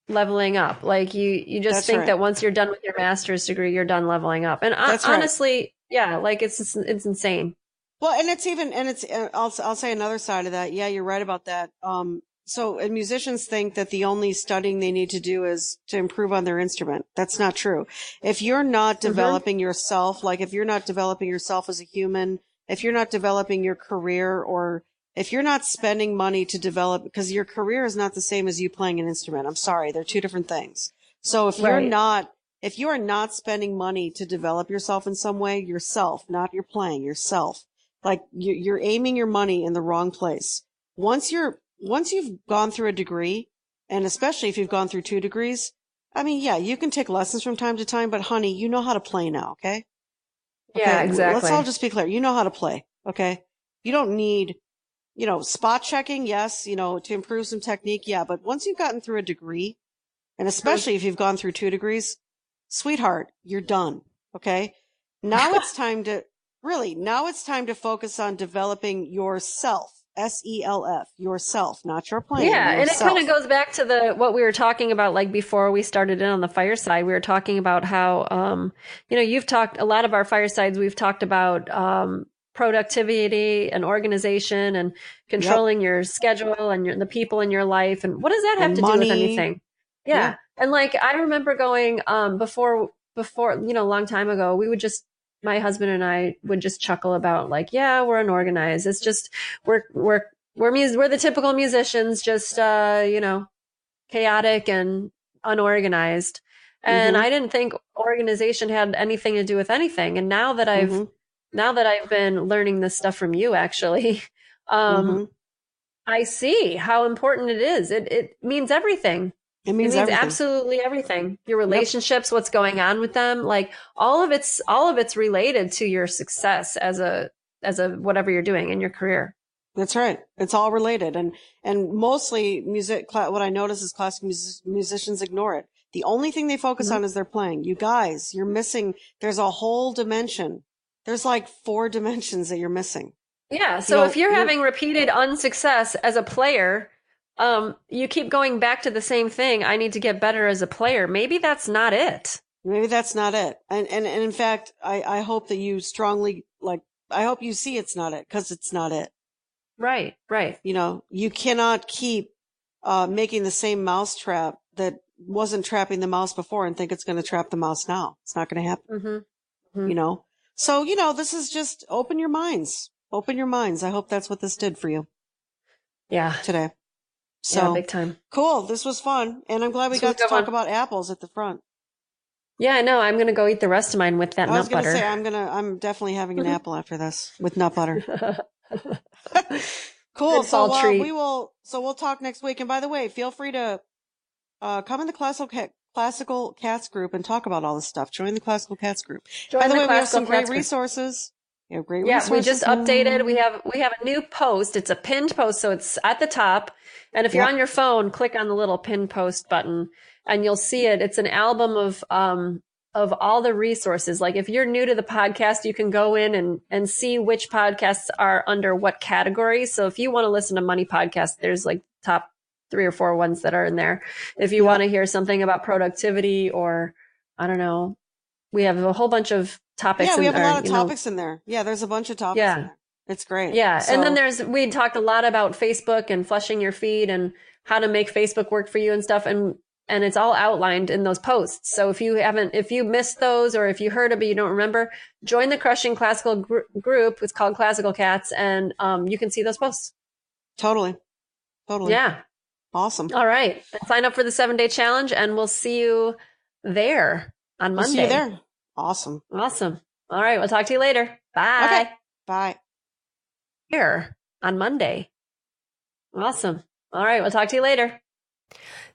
leveling up. Like you just think that once you're done with your master's degree, you're done leveling up. And honestly, yeah, like it's insane. Well, I'll say another side of that. Yeah, you're right about that. So musicians think that the only studying they need to do is to improve on their instrument. That's not true. If you're not developing yourself, like if you're not developing yourself as a human, if you're not developing your career, or if you're not spending money to develop, because your career is not the same as you playing an instrument. I'm sorry. They're two different things. So if you are not spending money to develop yourself in some way, yourself, not your playing, yourself, like you're aiming your money in the wrong place. Once you've gone through a degree, and especially if you've gone through 2 degrees, I mean, yeah, you can take lessons from time to time, but honey, you know how to play now, okay? Yeah, exactly. Let's all just be clear. You know how to play, okay? You don't need, spot checking, yes, to improve some technique, yeah, but once you've gotten through a degree, and especially if you've gone through 2 degrees, sweetheart, you're done, okay? Now it's time to focus on developing yourself. SELF, yourself, not your playing. Yeah, yourself. And it kind of goes back to what we were talking about, like before we started in on the Fireside. We were talking about how, you've talked a lot of our Firesides. We've talked about productivity and organization and controlling your schedule and the people in your life. And what does that have to do with anything? Yeah. And like I remember going before, a long time ago, we would just. My husband and I would just chuckle about like, yeah, we're unorganized. It's just, we're the typical musicians, just, chaotic and unorganized. And I didn't think organization had anything to do with anything. And now that I've been learning this stuff from you, actually, I see how important it is. It means everything. It means absolutely everything. Your relationships, what's going on with them, like all of it's related to your success as a whatever you're doing in your career. That's right. It's all related. And mostly what I notice is classical musicians ignore it. The only thing they focus on is their playing. You guys, you're missing, there's a whole dimension. There's like 4 dimensions that you're missing. Yeah. So if you're having repeated unsuccess as a player, you keep going back to the same thing. I need to get better as a player. Maybe that's not it. And in fact, I hope that you strongly, I hope you see it's not it, because it's not it. Right. You cannot keep, making the same mouse trap that wasn't trapping the mouse before and think it's going to trap the mouse now. It's not going to happen. So, this is just open your minds. I hope that's what this did for you. Yeah. Today. So big time. Cool. This was fun. And I'm glad we got to talk about apples at the front. Yeah, I know. I'm going to go eat the rest of mine with that nut butter. I'm definitely having an apple after this with nut butter. Cool. So we'll talk next week. And by the way, feel free to, come in the classical cats group and talk about all this stuff. Join the classical cats group. By the way, we have some great resources. We just updated. We have a new post. It's a pinned post, so it's at the top. And if you're on your phone, click on the little pinned post button, and you'll see it. It's an album of all the resources. Like if you're new to the podcast, you can go in and see which podcasts are under what category. So if you want to listen to money podcasts, there's like top 3 or 4 ones that are in there. If you want to hear something about productivity or, I don't know, we have a whole bunch of topics. Yeah, we have a lot of topics in there. Yeah, there's a bunch of topics in there. It's great. Yeah. So, and then we talked a lot about Facebook and flushing your feed and how to make Facebook work for you and stuff. And it's all outlined in those posts. So if you missed those, or if you heard it but you don't remember, join the Crushing Classical group. It's called Classical Cats, and you can see those posts. Totally. Yeah. Awesome. All right. Sign up for the 7-day challenge, and we'll see you there on Monday. See you there. Awesome. All right. We'll talk to you later. Bye. Okay. Bye. Here on Monday. Awesome. All right. We'll talk to you later.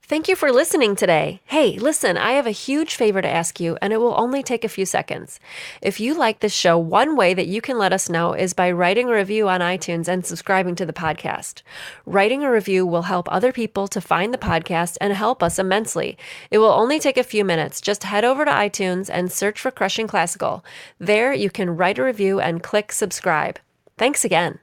Thank you for listening today. Hey, listen, I have a huge favor to ask you, and it will only take a few seconds. If you like this show, one way that you can let us know is by writing a review on iTunes and subscribing to the podcast. Writing a review will help other people to find the podcast and help us immensely. It will only take a few minutes. Just head over to iTunes and search for Crushing Classical. There, you can write a review and click subscribe. Thanks again.